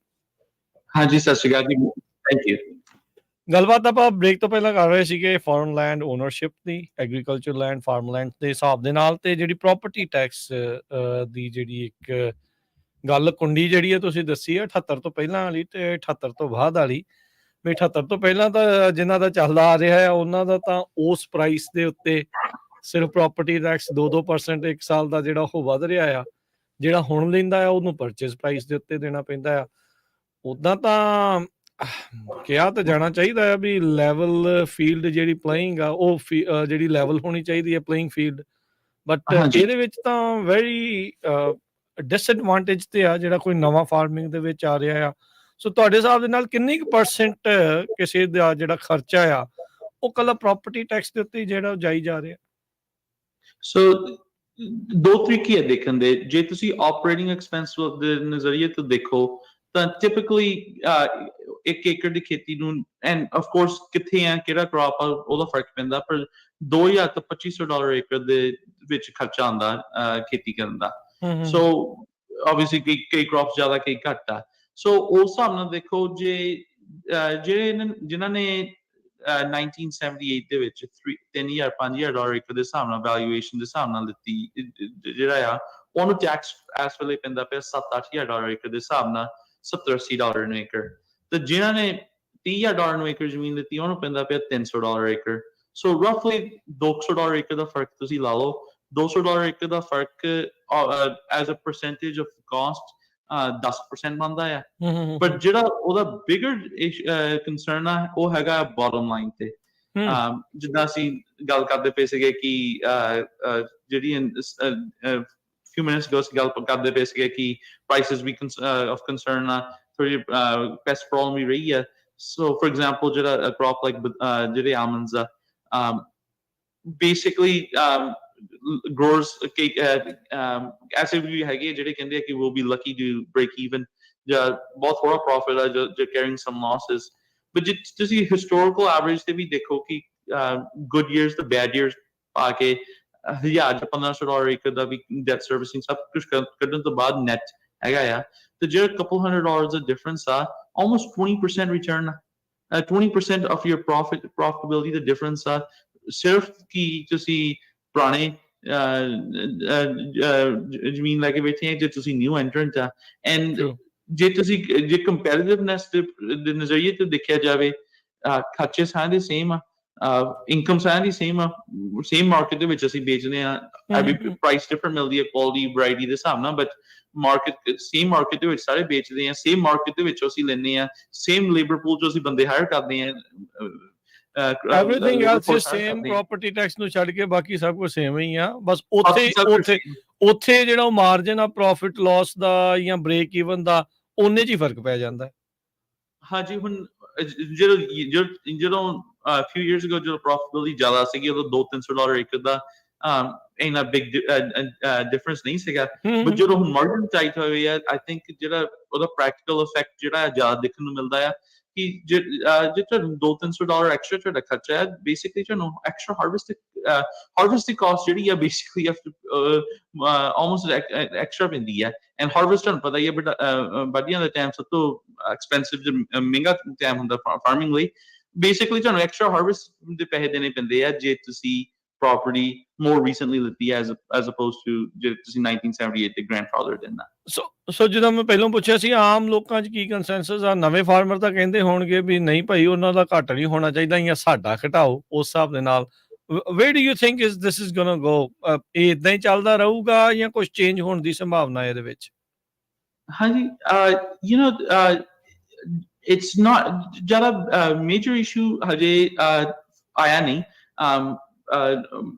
ਹਾਂਜੀ, ਸਤਿ ਸ਼੍ਰੀ ਅਕਾਲ ਜੀ, ਥੈਂਕ ਯੂ। ਗੱਲਬਾਤ ਆਪਾਂ ਬ੍ਰੇਕ ਤੋਂ ਪਹਿਲਾਂ ਕਰ ਰਹੇ ਸੀਗੇ ਫੋਰਨ ਲੈਂਡ ਓਨਰਸ਼ਿਪ ਦੀ, ਐਗਰੀਕਲਚਰ ਲੈਂਡ, ਫਾਰਮਲੈਂਡ ਦੇ ਹਿਸਾਬ ਦੇ ਨਾਲ, ਤੇ ਜਿਹੜੀ ਪ੍ਰੋਪਰਟੀ ਟੈਕਸ ਦੀ ਜਿਹੜੀ ਇੱਕ ਗੱਲ ਕੁੰਡੀ ਜਿਹੜੀ ਹੈ ਤੁਸੀਂ ਦੱਸੀ ਹੈ 78 ਤੋਂ ਪਹਿਲਾਂ ਵਾਲੀ ਤੇ 78 ਤੋਂ ਬਾਅਦ ਵਾਲੀ। ਵੀ 78 ਤੋਂ ਪਹਿਲਾਂ ਤਾਂ ਜਿਨ੍ਹਾਂ ਦਾ ਚੱਲਦਾ ਆ ਰਿਹਾ ਹੈ ਉਹਨਾਂ ਦਾ ਤਾਂ ਉਸ ਪ੍ਰਾਈਸ ਦੇ ਉੱਤੇ ਸਿਰਫ ਪ੍ਰੋਪਰਟੀ ਟੈਕਸ 2% ਇੱਕ ਸਾਲ ਦਾ ਜਿਹੜਾ ਉਹ ਵੱਧ ਰਿਹਾ ਆ। ਜਿਹੜਾ ਹੁਣ ਲੈਂਦਾ ਆ ਉਹਨੂੰ ਪਰਚੇਸ ਪ੍ਰਾਈਸ ਦੇ ਉੱਤੇ ਦੇਣਾ ਪੈਂਦਾ ਆ। ਉੱਦਾਂ ਤਾਂ ਕਿਹਾ ਤਾਂ ਜਾਣਾ ਚਾਹੀਦਾ ਆ ਵੀ ਲੈਵਲ ਫੀਲਡ ਜਿਹੜੀ ਪਲੇਇੰਗ ਆ ਉਹ ਜਿਹੜੀ ਲੈਵਲ ਹੋਣੀ ਚਾਹੀਦੀ ਹੈ ਪਲੇਇੰਗ ਫੀਲਡ, ਬਟ ਇਹਦੇ ਵਿੱਚ ਤਾਂ ਵੈਰੀ ਡਿਸਐਡਵਾਂਟੇਜ ਤੇ ਆ ਜਿਹੜਾ ਕੋਈ ਨਵਾਂ ਫਾਰਮਿੰਗ ਦੇ ਵਿੱਚ ਆ ਰਿਹਾ ਆ। ਸੋ ਤੁਹਾਡੇ ਹਿਸਾਬ ਦੇ ਨਾਲ ਕਿੰਨੀ ਕੁ ਪਰਸੈਂਟ ਕਿਸੇ ਦਾ ਜਿਹੜਾ ਖਰਚਾ ਆ ਉਹ ਕੱਲਾ ਪ੍ਰੋਪਰਟੀ ਟੈਕਸ ਦੇ ਉੱਤੇ ਜਿਹੜਾ ਜਾਈ ਜਾ ਰਿਹਾ? ਸੋ ਦੋ ਤਰੀਕੇ ਹੈ ਦੇਖਣ ਦੇ। ਜੇ ਤੁਸੀਂ ਆਪਰੇਟਿੰਗ ਐਕਸਪੈਂਸ ਦੇ ਨਜ਼ਰੀਏ ਤੋਂ ਦੇਖੋ ਤਾਂ ਟਿਪਿਕਲੀ 1 ਏਕੜ ਦੀ ਖੇਤੀ ਨੂੰ, ਐਂਡ ਆਫ ਕੋਰਸ ਕਿੱਥੇ ਆ ਕਿਹੜਾ ਕ੍ਰੌਪ ਆ ਉਹਦਾ ਫਰਕ ਪੈਂਦਾ, ਪਰ $2,000 ਤੋਂ $2,500 ਏਕੜ ਦੇ ਵਿੱਚ ਖਰਚਾ ਆਉਂਦਾ ਖੇਤੀ ਕਰਨ ਦਾ। ਸੋ ਆਬਵੀਅਸਲੀ ਕਈ ਕ੍ਰੌਪਸ ਜ਼ਿਆਦਾ, ਕਈ ਘੱਟ ਆ। ਸੋ ਉਸ ਹਿਸਾਬ ਨਾਲ ਦੇਖੋ, ਜੇ ਜਿਨ੍ਹਾਂ ਨੇ 1978 ਦੇ ਵਿੱਚ $3,000-5,000 ਏਕੜ ਦੇ ਹਿਸਾਬ ਨਾਲ ਵੈਲਿਊਏਸ਼ਨ ਦੇ ਹਿਸਾਬ ਨਾਲ ਦਿੱਤੀ, ਜਿਹੜਾ ਆ ਉਹਨੂੰ ਟੈਕਸ ਇਸ ਵੇਲੇ ਪੈਂਦਾ ਪਿਆ $7,000-8,000 ਏਕੜ ਦੇ ਹਿਸਾਬ ਨਾਲ $70-80 ਨੂੰ ਏਕੜ। ਤੇ ਜਿਨ੍ਹਾਂ ਨੇ $30,000 ਨੂੰ ਏਕੜ ਜ਼ਮੀਨ ਦਿੱਤੀ ਉਹਨੂੰ ਪੈਂਦਾ ਪਿਆ $300 ਏਕੜ। ਸੋ ਰਫਲੀ $200 ਏਕੜ ਦਾ ਫਰਕ ਤੁਸੀਂ ਲਾ ਲਓ। $200 ਏਕੜ ਦਾ ਫਰਕ as a percentage of cost 10% ਬਣਦਾ ਆ। ਬਟ ਜਿਹੜਾ ਉਹਦਾ ਬਿਗਰ ਕੰਸਰਨ ਆ ਉਹ ਹੈਗਾ ਬਾਟਮ ਲਾਈਨ ਤੇ। ਜਿੱਦਾਂ ਅਸੀਂ ਗੱਲ ਕਰਦੇ ਪਏ ਸੀਗੇ ਕਿ ਜਿਹੜੀ few minutes ago ਅਸੀਂ ਗੱਲ ਕਰਦੇ ਪਏ ਸੀਗੇ ਕਿ prices ਵੀ of concern ਆ, ਥੋੜੀ pest problem ਵੀ ਰਹੀ ਆ। So for example, ਜਿਹੜਾ crop like ਜਿਹੜੇ almonds ਆ, basically growers ਐਸੇ ਵੀ ਹੈਗੇ ਜਿਹੜੇ ਕਹਿੰਦੇ ਆ ਕਿ we'll be lucky to break even, ਜਾਂ ਬਹੁਤ ਥੋੜਾ profit ਆ, ਜੋ carrying some losses। but ਜੇ ਤੁਸੀਂ historical average ਤੇ ਵੀ ਦੇਖੋ ਕਿ good years ਤੇ bad years ਪਾ ਕੇ $1,000-1,500 ਏਕੜ ਦਾ ਵੀ debt servicing ਸਭ ਕੁਝ ਕੱਢਣ ਤੋਂ ਬਾਅਦ net ਹੈਗਾ ਆ, ਤੇ ਜਿਹੜਾ couple $100 ਦਾ difference ਆ, almost 20% return, 20% of your profitability the difference ਆ। ਸਿਰਫ ਕਿ ਤੁਸੀਂ ਪੁਰਾਣੇ ਜ਼ਮੀਨ ਲੈ ਕੇ ਬੈਠੇ ਆ, ਜੇ ਤੁਸੀਂ ਨਿਊ ਐਂਟਰੈਂਟ ਆ। ਐਂਡ ਜੇ ਕੰਪੈਰੀਟਿਵਨੈਸ ਦੇ ਨਜ਼ਰੀਏ ਤੋਂ ਦੇਖਿਆ ਜਾਵੇ, ਖਰਚੇ ਸਾਰੇ ਦੇ ਸੇਮ ਆ, ਇਨਕਮ ਸਾਰਿਆਂ ਦੀ ਸੇਮ ਆ, ਸੇਮ ਮਾਰਕੀਟ ਦੇ ਵਿੱਚ ਅਸੀਂ ਵੇਚਦੇ ਆ। ਪ੍ਰਾਈਸ ਡਿਫਰੈਂਟ ਮਿਲਦੀ ਹੈ ਕੁਆਲਿਟੀ ਵੈਰਾਈਟੀ ਦੇ ਹਿਸਾਬ ਨਾਲ, ਬਟ ਸੇਮ ਮਾਰਕੀਟ ਦੇ ਵਿੱਚ ਸਾਰੇ ਵੇਚਦੇ ਆ, ਸੇਮ ਮਾਰਕੀਟ ਦੇ ਵਿੱਚ ਅਸੀਂ ਲੈਂਦੇ ਆ, ਸੇਮ ਲੇਬਰ ਪੂਲ ਚੋਂ ਅਸੀਂ ਬੰਦੇ ਹਾਇਰ ਕਰਦੇ ਆ। Everything else is same, property tax ਨੂੰ ਛੱਡ ਕੇ ਬਾਕੀ ਸਭ ਕੁਝ ਸੇਮ ਹੀ ਆ। ਬਸ ਉੱਥੇ ਜਿਹੜਾ ਉਹ ਮਾਰਜਨ ਆ ਪ੍ਰੋਫਿਟ ਲਾਸ ਦਾ ਜਾਂ ਬ੍ਰੇਕ ਈਵਨ ਦਾ, ਉਹਨੇ 'ਚ ਹੀ ਫਰਕ ਪੈ ਜਾਂਦਾ। ਹਾਂਜੀ, ਹੁਣ ਜਦੋਂ few years ago ਜਦੋਂ profitability ਜ਼ਿਆਦਾ ਸੀਗੀ, ਉਦੋਂ $200-300 ਏਕੜ ਦਾ ਇੰਨਾ ਬਿਗ ਡਿਫਰੈਂਸ ਨਹੀਂ ਸੀਗਾ। ਬਟ ਜਦੋਂ ਹੁਣ ਮਾਰਜਨ ਟਾਈਟ ਹੋਏ ਆ, ਆਈ ਥਿੰਕ ਜਿਹੜਾ ਉਹਦਾ ਪ੍ਰੈਕਟੀਕਲ ਇਫੈਕਟ ਜਿਹੜਾ ਜ਼ਿਆਦਾ ਦੇਖਣ ਨੂੰ ਮਿਲਦਾ ਆ ਕਿ ਜੇ ਤੁਹਾਨੂੰ $200-300 ਐਕਸਟਰਾ ਤੁਹਾਡਾ ਖਰਚਾ ਹੈ, ਬੇਸਿਕਲੀ ਤੁਹਾਨੂੰ ਐਕਸਟਰਾ ਹਾਰਵੈਸਟ ਦੀ ਕਾਸਟ ਜਿਹੜੀ ਆ ਬੇਸਿਕਲੀ ਆਲਮੋਸਟ ਐਕਸਟਰਾ ਪੈਂਦੀ ਹੈ। ਐਂਡ ਹਾਰਵੈਸਟ ਤੁਹਾਨੂੰ ਪਤਾ ਹੀ ਹੈ, ਬਟ ਵਾਢੀਆਂ ਦਾ ਟਾਈਮ ਸਭ ਤੋਂ ਐਕਸਪੈਂਸਿਵ, ਮਹਿੰਗਾ ਟਾਈਮ ਹੁੰਦਾ ਫਾਰਮਿੰਗ ਲਈ। ਬੇਸਿਕਲੀ ਤੁਹਾਨੂੰ ਐਕਸਟਰਾ ਹਾਰਵੈਸਟ ਦੇ ਪੈਸੇ ਦੇਣੇ ਪੈਂਦੇ ਆ ਜੇ ਤੁਸੀਂ property more recently ਲਿੱਤੀ as opposed to ਜੇ ਤੁਸੀਂ 1978 ਦੇ grandfather ਦੇਣਾ। ਸੋ ਜਿੱਦਾਂ ਮੈਂ ਪਹਿਲਾਂ ਪੁੱਛਿਆ ਸੀ, ਆਮ ਲੋਕਾਂ 'ਚ ਕੀ ਕੰਸੈਂਸਸ ਆ? ਨਵੇਂ ਫਾਰਮਰ ਤਾਂ ਕਹਿੰਦੇ ਹੋਣਗੇ ਵੀ ਨਹੀਂ ਭਾਈ, ਉਹਨਾਂ ਦਾ ਘੱਟ ਨਹੀਂ ਹੋਣਾ ਚਾਹੀਦਾ ਜਾਂ ਸਾਡਾ ਘਟਾਓ ਉਸ ਹਿਸਾਬ ਦੇ ਨਾਲ। where do you think this is gonna go? ਇਹ ਏਦਾਂ ਹੀ ਚੱਲਦਾ ਰਹੂਗਾ ਜਾਂ ਕੁਝ ਚੇਂਜ ਹੋਣ ਦੀ ਸੰਭਾਵਨਾ ਇਹਦੇ ਵਿੱਚ? ਹਾਂਜੀ, it's not ਜ਼ਿਆਦਾ ਮੇਜਰ ਇਸ਼ੂ ਹਜੇ ਆਇਆ ਨਹੀਂ।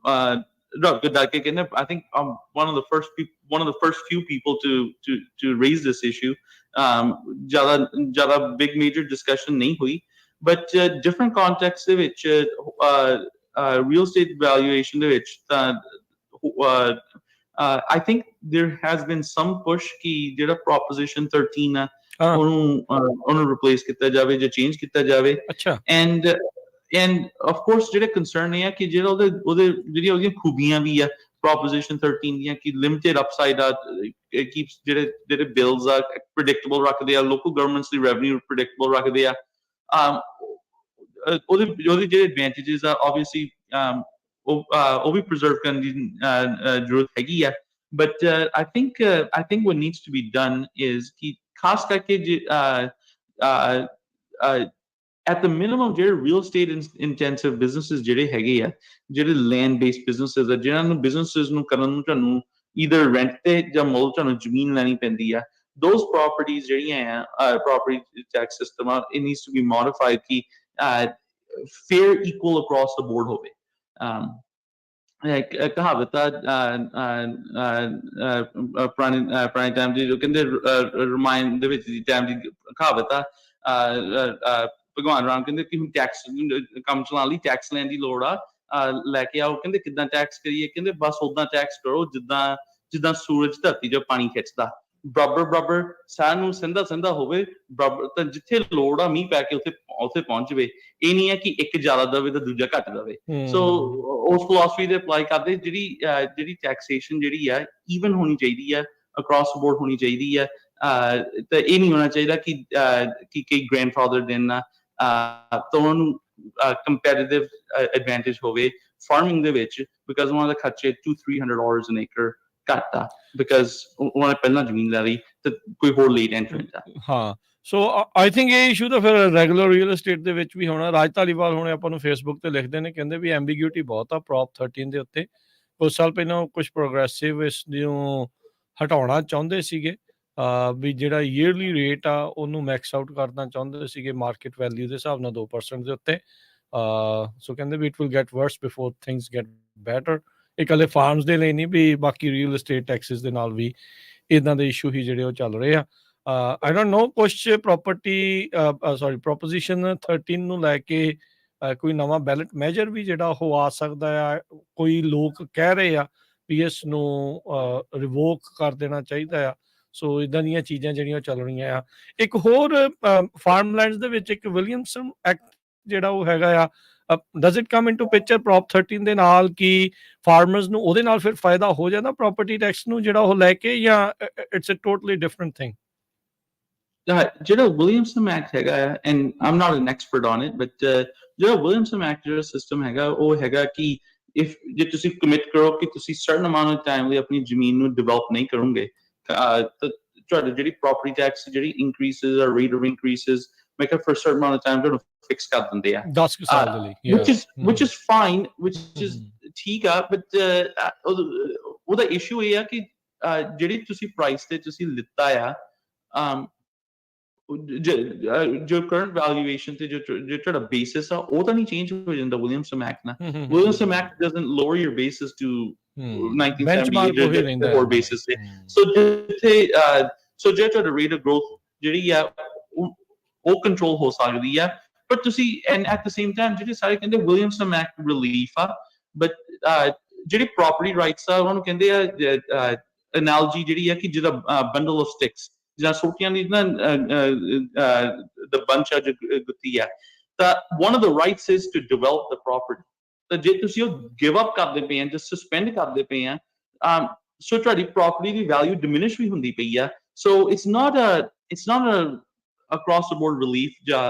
I think one of the first few people to raise this issue. ਜ਼ਿਆਦਾ big major discussion ਨਹੀਂ ਹੋਈ, but different context ਦੇ ਵਿੱਚ real estate valuation ਦੇ ਵਿੱਚ ਤਾਂ I think there has been some push ਕਿ ਜਿਹੜਾ Proposition 13 ਆ ਉਹਨੂੰ replace ਕੀਤਾ ਜਾਵੇ ਜਾਂ change ਕੀਤਾ ਜਾਵੇ। And and of course ਜਿਹੜੇ concern ਇਹ ਆ ਕਿ ਜਿਹੜਾ ਉਹਦੇ ਜਿਹੜੀਆਂ ਉਹਦੀਆਂ ਖੂਬੀਆਂ ਵੀ ਆ Proposition 13 ਦੀਆਂ ਕਿ limited upside ਆ it keeps ਜਿਹੜੇ bills ਆ predictable ਰੱਖਦੇ ਆ local governments ਦੀ revenue predictable ਰੱਖਦੇ ਆ ਉਹਦੇ ਜਿਹੜੇ advantages ਆ obviously ਉਹ ਵੀ preserve ਕਰਨ ਦੀ ਜ਼ਰੂਰਤ ਹੈਗੀ ਆ but I think what needs to be done is ਕਿ ਖਾਸ ਕਰਕੇ at the minimum ਜਿਹੜੇ real estate intensive businesses ਜਿਹੜੇ ਹੈਗੇ ਆ ਜਿਹੜੇ land based businesses ਆ ਜਿਹਨਾਂ ਨੂੰ businesses ਨੂੰ ਕਰਨ ਨੂੰ ਤੁਹਾਨੂੰ either rent ਤੇ ਜਾਂ ਮੁੱਲ ਤੁਹਾਨੂੰ ਜ਼ਮੀਨ ਲੈਣੀ ਪੈਂਦੀ ਆ those properties ਜਿਹੜੀਆਂ ਆ property tax system ਆ it needs to be modified ਕਿ fair equal across the board ਹੋਵੇ ਕਹਾਵਤ ਆ ਪੁਰਾਣੇ ਟਾਈਮ ਦੀ ਜੋ ਕਹਿੰਦੇ ਰਮਾਇਣ ਦੇ ਵਿੱਚ ਦੀ ਟਾਈਮ ਦੀ ਕਹਾਵਤ ਆ ਭਗਵਾਨ ਰਾਮ ਕਹਿੰਦੇ ਕਿ ਹੁਣ ਟੈਕਸ ਕੰਮ ਚਲਾਉਣ ਲਈ ਟੈਕਸ ਲੈਣ ਦੀ ਲੋੜ ਆ ਲੈ ਕੇ ਆਓ ਕਹਿੰਦੇ ਕਿੱਦਾਂ ਟੈਕਸ ਕਰੀਏ ਕਹਿੰਦੇ ਬਸ ਓਦਾਂ ਟੈਕਸ ਕਰੋ ਜਿੱਦਾਂ ਸੂਰਜ ਧਰਤੀ ਚੋਂ ਪਾਣੀ ਖਿੱਚਦਾ ਬਰਾਬਰ ਸਾਰਿਆਂ ਨੂੰ ਸਿੰਧਾ ਹੋਵੇ ਬਰਾਬਰ ਤਾਂ ਜਿੱਥੇ ਲੋੜ ਆ ਮੀਂਹ ਪੈ ਕੇ ਉੱਥੇ ਪਹੁੰਚ ਜਾਵੇ ਇਹ ਨਹੀਂ ਹੈ ਕਿ ਇੱਕ ਜ਼ਿਆਦਾ ਦਵੇ ਤਾਂ ਦੂਜਾ ਘੱਟ ਦਵੇ ਸੋ ਉਸ ਫਿਲਾਸਫੀ ਦੇ ਅਪਲਾਈ ਕਰਦੇ ਜਿਹੜੀ ਟੈਕਸੇਸ਼ਨ ਜਿਹੜੀ ਆ ਈਵਨ ਹੋਣੀ ਚਾਹੀਦੀ ਆ ਅਕ੍ਰੋਸ ਬੋਰਡ ਹੋਣੀ ਚਾਹੀਦੀ ਆ ਤਾਂ ਇਹ ਨਹੀਂ ਹੋਣਾ ਚਾਹੀਦਾ ਕਿ ਕਈ ਗ੍ਰੈਂਡਫਾਦਰ ਦਿਨ ਤਾਂ ਉਹਨਾਂ ਨੂੰ ਕੰਪੈਟੀਟਿਵ ਐਡਵਾਂਟੇਜ ਹੋਵੇ ਫਾਰਮਿੰਗ ਦੇ ਵਿੱਚ ਬਿਕਾਜ਼ ਉਹਨਾਂ ਦੇ ਖਰਚੇ $200-300 an acre ਘੱਟ ਆ ਬਿਕਾਜ਼ ਉਹਨਾਂ ਨੇ ਪਹਿਲਾਂ ਜ਼ਮੀਨ ਲੈ ਲਈ ਤੇ ਕੋਈ ਹੋਰ ਲੇਟ ਐਂਟਰੈਂਟ ਆ ਹਾਂ ਸੋ ਆਈ ਥਿੰਕ ਇਹ ਇਸ਼ੂ ਤਾਂ ਫਿਰ ਰੈਗੂਲਰ ਰੀਅਲ ਏਸਟੇਟ ਦੇ ਵਿੱਚ ਵੀ ਹੋਣਾ ਰਾਜ ਧਾਲੀਵਾਲ ਹੁਣ ਆਪਾਂ ਨੂੰ ਫੇਸਬੁੱਕ ਤੇ ਲਿਖਦੇ ਨੇ ਕਹਿੰਦੇ ਵੀ ਐਂਬੀਗਿਊਟੀ ਬਹੁਤ ਆ ਪ੍ਰੋਪ 13 ਦੇ ਉੱਤੇ ਕੁਝ ਸਾਲ ਪਹਿਲਾਂ ਕੁਝ ਪ੍ਰੋਗਰੈਸਿਵ ਇਸ ਨੂੰ ਹਟਾਉਣਾ ਚਾਹੁੰਦੇ ਸੀਗੇ ਵੀ ਜਿਹੜਾ ਈਅਰਲੀ ਰੇਟ ਆ ਉਹਨੂੰ ਮੈਕਸ ਆਊਟ ਕਰਨਾ ਚਾਹੁੰਦੇ ਸੀਗੇ ਮਾਰਕੀਟ ਵੈਲਿਊ ਦੇ ਹਿਸਾਬ ਨਾਲ 2% ਦੇ ਉੱਤੇ ਸੋ ਕਹਿੰਦੇ ਵੀ it will get worse before things get better ਇਹ ਇਕੱਲੇ ਫਾਰਮਸ ਦੇ ਲਈ ਨਹੀਂ ਵੀ ਬਾਕੀ ਰੀਅਲ ਏਸਟੇਟ ਟੈਕਸਿਸ ਦੇ ਨਾਲ ਵੀ ਇੱਦਾਂ ਦੇ ਇਸ਼ੂ ਹੀ ਜਿਹੜੇ ਉਹ ਚੱਲ ਰਹੇ ਆ I don't know ਕੁਛ ਪ੍ਰੋਪੋਜੀਸ਼ਨ 13 ਨੂੰ ਲੈ ਕੇ ਕੋਈ ਨਵਾਂ ਬੈਲਟ ਮੈਜਰ ਵੀ ਜਿਹੜਾ ਉਹ ਆ ਸਕਦਾ ਆ ਕੋਈ ਲੋਕ ਕਹਿ ਰਹੇ ਆ ਵੀ ਇਸ ਨੂੰ ਰਿਵੋਕ ਕਰ ਦੇਣਾ ਚਾਹੀਦਾ ਆ ਸੋ ਇਦਾਂ ਦੀਆਂ ਚੀਜ਼ਾਂ ਜਿਹੜੀਆਂ ਚੱਲ ਰਹੀਆਂ ਆ ਇੱਕ ਹੋਰ ਫਾਰਮਲੈਂਡਸ ਦੇ ਵਿੱਚ ਇੱਕ ਵਿਲੀਅਮਸਨ ਐਕਟ ਜਿਹੜਾ ਉਹ ਹੈਗਾ ਆ does it come into picture prop 13 ਦੇ ਨਾਲ ਕਿ ਫਾਰਮਰਸ ਨੂੰ ਉਹਦੇ ਨਾਲ ਫਿਰ ਫਾਇਦਾ ਹੋ ਜਾਂਦਾ ਪ੍ਰੋਪਰਟੀ ਟੈਕਸ ਨੂੰ ਜਿਹੜਾ ਉਹ ਲੈ ਕੇ ਜਾਂ it's a totally different thing ਜਿਹੜਾ ਵਿਲੀਅਮਸਨ ਐਕਟ ਹੈਗਾ and I'm not an expert on it but ਜਿਹੜਾ ਵਿਲੀਅਮਸਨ ਐਕਟ ਜਿਹੜਾ ਸਿਸਟਮ ਹੈਗਾ ਉਹ ਹੈਗਾ ਕਿ ਜੇ ਤੁਸੀਂ ਕਮਿਟ ਕਰੋ ਕਿ ਤੁਸੀਂ ਸਰਟਨ ਅਮਾਊਂਟ ਆਫ ਟਾਈਮ ਲਈ ਆਪਣੀ ਜ਼ਮੀਨ ਨੂੰ ਡਿਵੈਲਪ ਨਹੀਂ ਕਰੋਗੇ ਤਾਂ ਤੁਹਾਡੀ ਜਿਹੜੀ ਪ੍ਰੋਪਰਟੀ ਟੈਕਸ ਜਿਹੜੀ ਇਨਕਰੀਸਿਸ ਔਰ ਰੇਟ ਆਫ ਇਨਕਰੀਸਿਸ ਮੈਂ ਕਿਹਾ for certain amount of time ਤੁਹਾਨੂੰ ਫਿਕਸ ਕਰ ਦਿੰਦੇ ਆ 10 ਸਾਲ ਦੇ ਲਈ which is fine which is ਠੀਕ ਆ but ਉਹਦਾ ਇਸ਼ੂ ਇਹ ਆ ਕਿ ਜਿਹੜੀ ਤੁਸੀਂ ਪ੍ਰਾਈਸ ਤੇ ਤੁਸੀਂ ਲਿੱਤਾ ਆ ਜੋ ਕਰੰਟ ਵੈਲਿਊਏਸ਼ਨ ਤੇ ਜੋ ਤੁਹਾਡਾ ਬੇਸਿਸ ਆ ਉਹ ਤਾਂ ਨਹੀਂ ਚੇਂਜ ਹੋ ਜਾਂਦਾ ਵਿਲੀਅਮਸਨ ਐਕਟ ਨਾਲ Williamson act doesn't lower your basis to 1978 or basis so ਜੇ ਤੁਹਾਡਾ ਰੇਟ ਆਫ ਗਰੋਥ ਜਿਹੜੀ ਆ ਉਹ ਕੰਟਰੋਲ ਹੋ ਸਕਦੀ ਆ but ਤੁਸੀਂ and at the same time ਜਿਹੜੇ ਸਾਰੇ ਕਹਿੰਦੇ ਵਿਲੀਅਮਸਨ ਐਕਟ ਰਿਲੀਫ ਆ but ਜਿਹੜੀ ਪ੍ਰੋਪਰਟੀ ਰਾਈਟਸ ਆ ਉਹਨਾਂ ਨੂੰ ਕਹਿੰਦੇ ਆ analogy ਜਿਹੜੀ ਆ ਕਿ ਜਿਹਦਾ bundle of sticks ਜਾਂ ਸੋਟੀਆਂ ਦੀ ਨਾ the bunch ਆ ਗੁੱਤੀ ਆ ਤਾਂ one of the rights is to develop the property ਤਾਂ ਜੇ ਤੁਸੀਂ ਉਹ give up ਕਰਦੇ ਪਏ ਆ ਜਾਂ suspend ਕਰਦੇ ਪਏ ਆ so ਤੁਹਾਡੀ property ਦੀ value diminish ਵੀ ਹੁੰਦੀ ਪਈ ਆ so it's not a across the board relief ਜਾਂ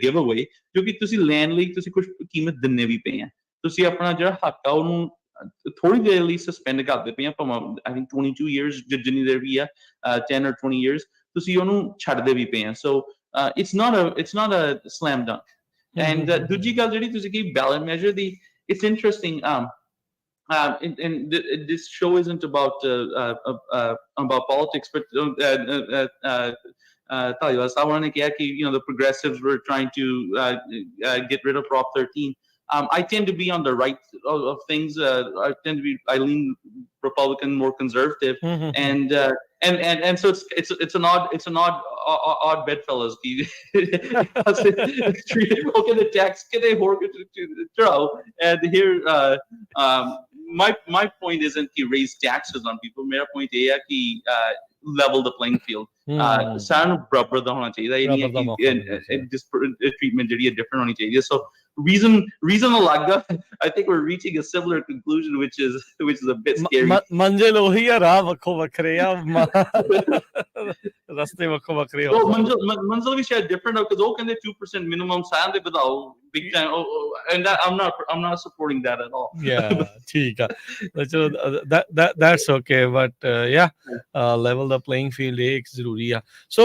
giveaway ਕਿਉਂਕਿ ਤੁਸੀਂ ਲੈਣ ਲਈ ਤੁਸੀਂ ਕੁਝ ਕੀਮਤ ਦਿੰਨੇ ਵੀ ਪਏ ਆ ਤੁਸੀਂ ਆਪਣਾ ਜਿਹੜਾ ਹੱਕ ਆ ਉਹਨੂੰ ਥੋੜੀ ਦੇਰ ਲਈ ਸਸਪੈਂਡ ਕਰਦੇ ਪਏ ਆ ਭਾਵੇਂ I think 22 years ਜਿੰਨੀ ਦੇਰ ਵੀ ਆ 10 or 20 years ਤੁਸੀਂ ਉਹਨੂੰ ਛੱਡਦੇ ਵੀ ਪਏ ਆ so it's not a slam dunk and ਦੂਜੀ ਗੱਲ ਜਿਹੜੀ ਤੁਸੀਂ ਕੀ ballot measure the it's interesting and this show isn't about politics but Taliban someone ne kiya ki the progressives were trying to get rid of prop 13 I tend to be on the right of things I lean Republican more conservative and so it's an odd bedfellows okay the tax ke they hor throw and here my point isn't to raise taxes on people mera point ਇਹ ਹੈ ਕਿ level the playing field ਸਾਨੂੰ ਬਰਾਬਰ ਦਾ ਹੋਣਾ ਚਾਹੀਦਾ ਇਹ ਨਹੀਂ ਹੈ ਕਿ treatment ਜਿਹੜੀ ਹੈ different ਹੋਣੀ ਚਾਹੀਦੀ ਹੈ so reason alagga. I think we're reaching a similar conclusion, which is a bit scary. ਮੰਜ਼ਿਲ ਉਹੀ ਆ, ਰਾਹ ਵੱਖੋ ਵੱਖਰੇ ਆ, ਰਸਤੇ ਵੱਖੋ ਵੱਖਰੇ ਹੋ ਸਕਦੇ। ਮੰਜ਼ਿਲ ਵੀ ਸ਼ਾਇਦ different ਆ, because ਉਹ ਕਹਿੰਦੇ 2% minimum ਸਾਰਿਆਂ ਦੇ ਵਧਾਓ big time, and that, I'm not supporting that at all. Yeah, ਠੀਕ ਆ, ਚਲੋ that's okay, but level the playing field ਇਹ ਇੱਕ ਜ਼ਰੂਰੀ ਆ। So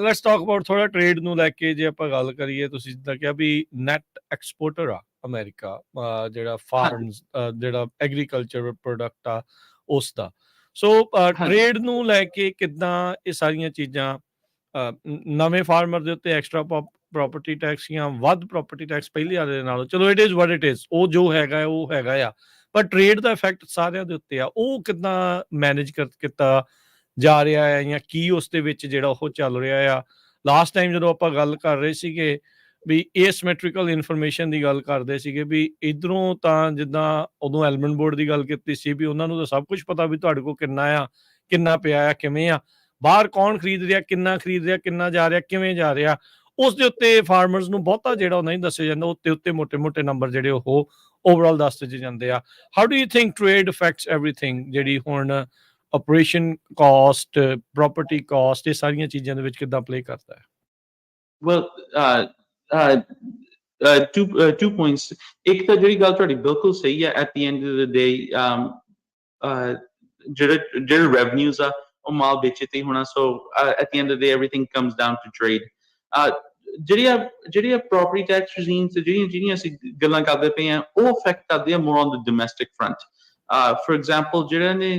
let's talk about ਥੋੜਾ ਟ੍ਰੇਡ ਨੂੰ ਲੈ ਕੇ ਜੇ ਆਪਾਂ ਗੱਲ ਕਰੀਏ, ਤੁਸੀਂ ਜਿੱਦਾਂ ਕਿਹਾ ਵੀ ਨੈਟ ਐਕਸਪੋਰਟਰ ਆ ਅਮਰੀਕਾ, ਜਿਹੜਾ ਫਾਰਮਸ ਜਿਹੜਾ ਐਗਰੀਕਲਚਰ ਪ੍ਰੋਡਕਟ ਆ ਉਸ ਦਾ। ਸੋ ਟ੍ਰੇਡ ਨੂੰ ਲੈ ਕੇ ਕਿੱਦਾਂ ਇਹ ਸਾਰੀਆਂ ਚੀਜ਼ਾਂ, ਨਵੇਂ ਫਾਰਮਰ ਦੇ ਉੱਤੇ ਐਕਸਟਰਾ ਪ੍ਰੋਪਰਟੀ ਟੈਕਸ ਜਾਂ ਵੱਧ ਪ੍ਰੋਪਰਟੀ ਟੈਕਸ ਪਹਿਲੇ ਵਾਲੇ ਨਾਲੋਂ, ਚਲੋ it is what it is, ਉਹ ਜੋ ਹੈਗਾ ਉਹ ਹੈਗਾ ਆ, ਪਰ ਟ੍ਰੇਡ ਦਾ ਇਫੈਕਟ ਸਾਰਿਆਂ ਦੇ ਉੱਤੇ ਆ, ਉਹ ਕਿੱਦਾਂ ਮੈਨੇਜ ਕੀਤਾ ਜਾ ਰਿਹਾ ਹੈ, ਜਾਂ ਕੀ ਉਸ ਦੇ ਵਿੱਚ ਜਿਹੜਾ ਉਹ ਚੱਲ ਰਿਹਾ ਆ। ਲਾਸਟ ਟਾਈਮ ਜਦੋਂ ਆਪਾਂ ਗੱਲ ਕਰ ਰਹੇ ਸੀਗੇ ਵੀ ਏਸਿਮੈਟ੍ਰੀਕਲ ਇਨਫੋਰਮੇਸ਼ਨ ਦੀ ਗੱਲ ਕਰਦੇ ਸੀਗੇ, ਵੀ ਇੱਧਰੋਂ ਤਾਂ ਜਿੱਦਾਂ ਉਦੋਂ ਐਲਮੰਡ ਬੋਰਡ ਦੀ ਗੱਲ ਕੀਤੀ ਸੀ ਵੀ ਉਹਨਾਂ ਨੂੰ ਤਾਂ ਸਭ ਕੁਝ ਪਤਾ ਵੀ ਤੁਹਾਡੇ ਕੋਲ ਕਿੰਨਾ ਆ, ਕਿੰਨਾ ਪਿਆ ਆ, ਕਿਵੇਂ ਆ, ਬਾਹਰ ਕੌਣ ਖਰੀਦ ਰਿਹਾ, ਕਿੰਨਾ ਜਾ ਰਿਹਾ, ਕਿਵੇਂ ਜਾ ਰਿਹਾ, ਉਸ ਦੇ ਉੱਤੇ ਫਾਰਮਰਸ ਨੂੰ ਬਹੁਤਾ ਜਿਹੜਾ ਉਹ ਨਹੀਂ ਦੱਸਿਆ ਜਾਂਦਾ, ਉੱਤੇ ਮੋਟੇ ਨੰਬਰ ਜਿਹੜੇ ਉਹ ਓਵਰਆਲ ਦੱਸ ਦਿੱਤੇ ਜਾਂਦੇ ਆ। How do you think trade affects everything, ਜਿਹੜੀ ਹੁਣ ਆਪਰੇਸ਼ਨ ਕਾਸਟ, ਪ੍ਰੋਪਰਟੀ ਕਾਸਟ, ਇਹ ਸਾਰੀਆਂ ਚੀਜ਼ਾਂ ਦੇ ਵਿੱਚ ਕਿੱਦਾਂ ਪਲੇ ਕਰਦਾ ਹੈ? Well, two points. ਇੱਕ ਤਾਂ ਜਿਹੜੀ ਗੱਲ ਤੁਹਾਡੀ ਬਿਲਕੁਲ ਸਹੀ ਹੈ, at the end of the day ਜਿਹੜੇ revenues ਆ ਉਹ ਮਾਲ ਵੇਚੇ ਤੇ ਹੋਣਾ, so at the end of the day everything comes down to trade. ਜਿਹੜੀਆਂ property tax regimes ਤੇ ਜਿਹੜੀਆਂ ਅਸੀਂ ਗੱਲਾਂ ਕਰਦੇ ਪਏ ਆ, ਉਹ affect ਕਰਦੇ ਆ more on the domestic front. For example, ਜਿਹਨੇ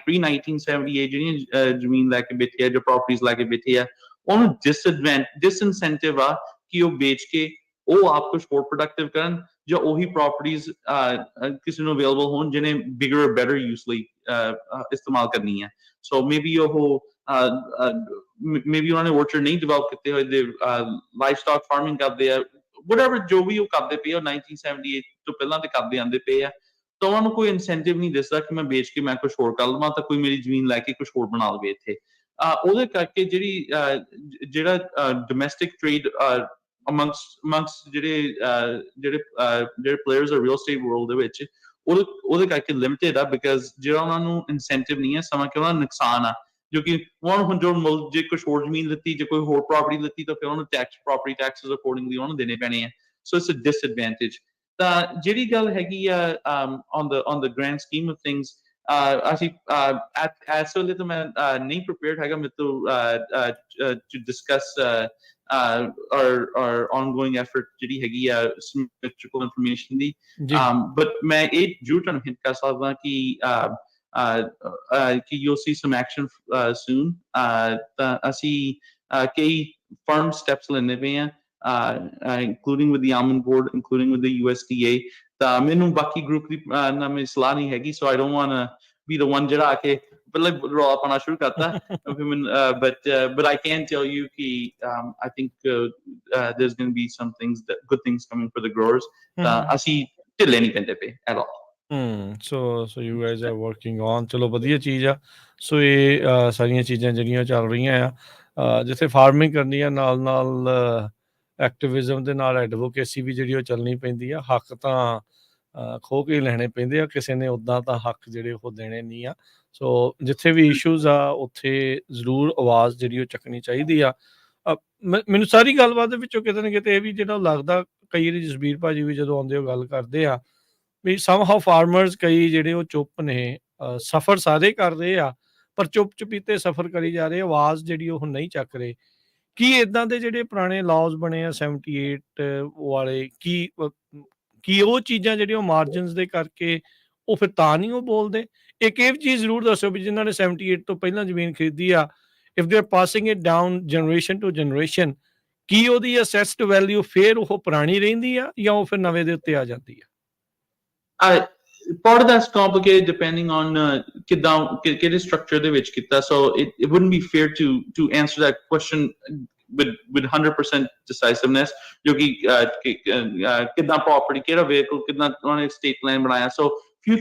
pre-1978 ਜਿਹੜੀਆਂ ਜ਼ਮੀਨ ਲੈ ਕੇ ਬੈਠੇ ਆ, ਜੋ properties ਲੈ ਕੇ ਬੈਠੇ ਆ, ਉਹਨੂੰ disincentive ਆ ਕਿ ਉਹ ਵੇਚ ਕੇ ਉਹ ਆਪ ਕੁਝ ਹੋਰ ਪ੍ਰੋਡਕਟਿਵ ਕਰਨ, ਜਾਂ ਉਹੀ ਪ੍ਰੋਪਰਟੀਜ਼ ਕਿਸੇ ਨੂੰ ਅਵੇਲੇਬਲ ਹੋਣ ਜਿਹਨੇ ਬਿਗਰ ਔਰ ਬੈਟਰ ਯੂਜ਼ ਲਈ ਇਸਤੇਮਾਲ ਕਰਨੀ ਹੈ। ਸੋ ਮੇਬੀ ਉਹਨਾਂ ਨੇ orchard ਨਹੀਂ ਡਿਵੈਲਪ ਕੀਤੇ ਹੋਏ, ਦੇ ਲਾਈਵ ਸਟਾਕ ਫਾਰਮਿੰਗ ਕਰਦੇ ਆ, whatever ਜੋ ਵੀ ਉਹ ਕਰਦੇ ਪਏ ਆ 1978 ਤੋਂ ਪਹਿਲਾਂ ਤੇ ਕਰਦੇ ਆਂਦੇ ਪਏ ਆ, ਤਾਂ ਉਹਨਾਂ ਨੂੰ ਕੋਈ ਇਨਸੈਂਟਿਵ ਨਹੀਂ ਦਿਸਦਾ ਕਿ ਮੈਂ ਵੇਚ ਕੇ ਮੈਂ ਕੁਝ ਹੋਰ ਕਰ ਲਵਾਂ, ਤਾਂ ਕੋਈ ਮੇਰੀ ਜ਼ਮੀਨ ਲੈ ਕੇ ਕੁਝ ਹੋਰ ਬਣਾ ਲਵੇ ਇੱਥੇ। ਉਹਦੇ ਕਰਕੇ ਜਿਹੜਾ ਡੋਮੈਸਟਿਕ ਟ੍ਰੇਡ amongst ਜਿਹੜੇ ਪਲੇਅਰਸ ਆ ਰੀਅਲ ਸਟੇਟ ਵਰਲਡ ਦੇ ਵਿੱਚ, ਉਹਦੇ ਕਰਕੇ ਲਿਮਿਟਡ ਆ, ਬਿਕਾਜ਼ ਜਿਹੜਾ ਉਹਨਾਂ ਨੂੰ ਇਨਸੈਂਟਿਵ ਨਹੀਂ ਹੈ, ਸਮਾਂ ਕਿ ਉਹਨਾਂ ਨੂੰ ਨੁਕਸਾਨ ਆ, ਜੋ ਕਿ ਉਹਨਾਂ ਨੂੰ ਜੋ ਜੇ ਕੁਝ ਹੋਰ ਜ਼ਮੀਨ ਲਿੱਤੀ, ਜੇ ਕੋਈ ਹੋਰ ਪ੍ਰੋਪਰਟੀ ਲਿੱਤੀ, ਤਾਂ ਫਿਰ ਉਹਨੂੰ ਪ੍ਰੋਪਰਟੀ ਟੈਕਸਿਸ ਅਕੋਰਡਿੰਗਲੀ ਉਹਨੂੰ ਦੇਣੇ ਪੈਣੇ ਆ, ਸੋ ਇਟਸ ਅ ਡਿਸਐਡਵਾਂਟੇਜ। ਤਾਂ ਜਿਹੜੀ ਗੱਲ ਹੈਗੀ ਆ on the grand scheme of things, ਅਸੀਂ ਇਸ ਵੇਲੇ ਤਾਂ ਮੈਂ ਨਹੀਂ prepared ਹੈਗਾ ਮੇਰੇ ਤੋਂ to discuss our ongoing effort ਜਿਹੜੀ ਹੈਗੀ ਆ symmetrical information ਦੀ, but ਮੈਂ ਇਹ ਜ਼ਰੂਰ ਤੁਹਾਨੂੰ ਹਿੰਟ ਕਰ ਸਕਦਾ ਕਿ you'll see some action soon. ਤਾਂ ਅਸੀਂ ਕਈ firm steps ਲੈਂਦੇ ਪਏ ਆ, including with the almond board, including with the USDA. ਤਾਂ ਮੈਨੂੰ ਬਾਕੀ ਗਰੁੱਪ ਦੀ ਨਾ ਮੇਰੀ ਸਲਾਹ ਨਹੀਂ ਹੈਗੀ, so I don't want to be the one ਜਿਹੜਾ ਆ ਕੇ ਪਹਿਲਾਂ ਰੌਲਾ ਪਾਉਣਾ ਸ਼ੁਰੂ ਕਰਤਾ, but I can tell you that I think there's going to be some things, good things coming for the growers. ਅਸੀਂ ਢਿੱਲੇ ਨਹੀਂ ਪੈਂਦੇ ਪਏ at all. So you guys are working on, ਚਲੋ ਵਧੀਆ ਚੀਜ਼ ਆ। ਸੋ ਇਹ ਸਾਰੀਆਂ ਚੀਜ਼ਾਂ ਜਿਹੜੀਆਂ ਚੱਲ ਰਹੀਆਂ ਆ, ਜਿੱਥੇ ਫਾਰਮਿੰਗ ਕਰਨੀ ਆ, ਨਾਲ ਐਕਟਿਵਿਜ਼ਮ ਦੇ ਨਾਲ ਐਡਵੋਕੇਸੀ ਵੀ ਜਿਹੜੀ ਉਹ ਚੱਲਣੀ ਪੈਂਦੀ ਆ। ਹੱਕ ਤਾਂ ਖੋ ਕੇ ਲੈਣੇ ਪੈਂਦੇ ਆ, ਕਿਸੇ ਨੇ ਉੱਦਾਂ ਤਾਂ ਹੱਕ ਜਿਹੜੇ ਉਹ ਦੇਣੇ ਨਹੀਂ ਆ। ਸੋ ਜਿੱਥੇ ਵੀ ਇਸ਼ੂਜ਼ ਆ ਉੱਥੇ ਜ਼ਰੂਰ ਆਵਾਜ਼ ਜਿਹੜੀ ਉਹ ਚੱਕਣੀ ਚਾਹੀਦੀ ਆ। ਮੈਨੂੰ ਸਾਰੀ ਗੱਲਬਾਤ ਦੇ ਵਿੱਚੋਂ ਕਿਤੇ ਨਾ ਕਿਤੇ ਇਹ ਵੀ ਜਿਹੜਾ ਲੱਗਦਾ, ਕਈ ਵਾਰੀ ਜਸਬੀਰ ਭਾਜੀ ਵੀ ਜਦੋਂ ਆਉਂਦੇ ਉਹ ਗੱਲ ਕਰਦੇ ਆ ਵੀ ਸਮਹਾਉ ਫਾਰਮਰਸ ਕਈ ਜਿਹੜੇ ਉਹ ਚੁੱਪ ਨੇ, ਸਫ਼ਰ ਸਾਰੇ ਕਰ ਰਹੇ ਆ ਪਰ ਚੁੱਪ ਚੁਪੀਤੇ ਸਫ਼ਰ ਕਰੀ ਜਾ ਰਹੇ, ਆਵਾਜ਼ ਜਿਹੜੀ ਉਹ ਨਹੀਂ ਚੱਕ ਰਹੇ। ਕੀ ਇੱਦਾਂ ਦੇ ਜਿਹੜੇ ਪੁਰਾਣੇ ਲਾਜ਼ ਬਣੇ ਆ 78 ਵਾਲੇ, ਕੀ ਉਹ ਚੀਜ਼ਾਂ ਜਿਹੜੀਆਂ ਉਹ ਮਾਰਜਨਸ ਦੇ ਕਰਕੇ ਉਹ ਫਿਰ ਤਾਂ ਨਹੀਂ ਉਹ ਬੋਲਦੇ? ਇੱਕ ਇਹ ਚੀਜ਼ ਜ਼ਰੂਰ ਦੱਸੋ ਵੀ ਜਿਨ੍ਹਾਂ ਨੇ 78 ਤੋਂ ਪਹਿਲਾਂ ਜ਼ਮੀਨ ਖਰੀਦੀ ਆ, if they are passing it down generation to generation, ਕੀ ਉਹਦੀ ਅਸੈਸਡ ਵੈਲਿਊ ਫਿਰ ਉਹ ਪੁਰਾਣੀ ਰਹਿੰਦੀ ਆ ਜਾਂ ਉਹ ਫਿਰ ਨਵੇਂ ਦੇ ਉੱਤੇ ਆ ਜਾਂਦੀ ਆ? Part of that's complicated depending on ਕਿਹੜੇ structure ਦੇ ਵਿੱਚ ਕੀਤਾ, so it wouldn't be fair to answer that question with 100% decisiveness, ਜੋ ਕਿ ਕਿੱਦਾਂ property, ਕਿਹੜਾ vehicle, ਕਿੱਦਾਂ ਉਹਨਾਂ ਨੇ state land ਬਣਾਇਆ, so few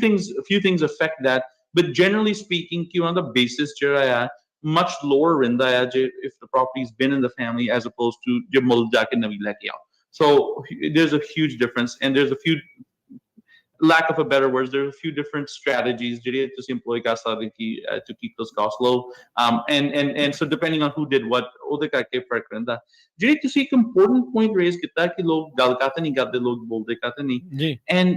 things affect that, but generally speaking ਕਿ ਉਹਨਾਂ ਦਾ basis ਜਿਹੜਾ ਆ much lower ਰਹਿੰਦਾ ਆ ਜੇ if the property's been in the family as opposed to ਜੇ ਮੁੱਲ ਜਾ ਕੇ ਨਵੀਂ ਲੈ ਕੇ ਆਓ। So there's a huge difference, and there's a few, lack of a better words, there's a few different strategies to employ to keep those costs low. And so depending on who did what, ਉਹਦੇ ਕਰਕੇ ਫਰਕ ਰਹਿੰਦਾ। ਜਿਹੜੀ ਤੁਸੀਂ ਇੱਕ important point raise ਕੀਤਾ ਕਿ ਲੋਕ ਗੱਲ ਕਾਤੇ ਨਹੀਂ ਕਰਦੇ, ਲੋਕ ਬੋਲਦੇ ਕਾਤੇ ਨਹੀਂ, ਜੀ and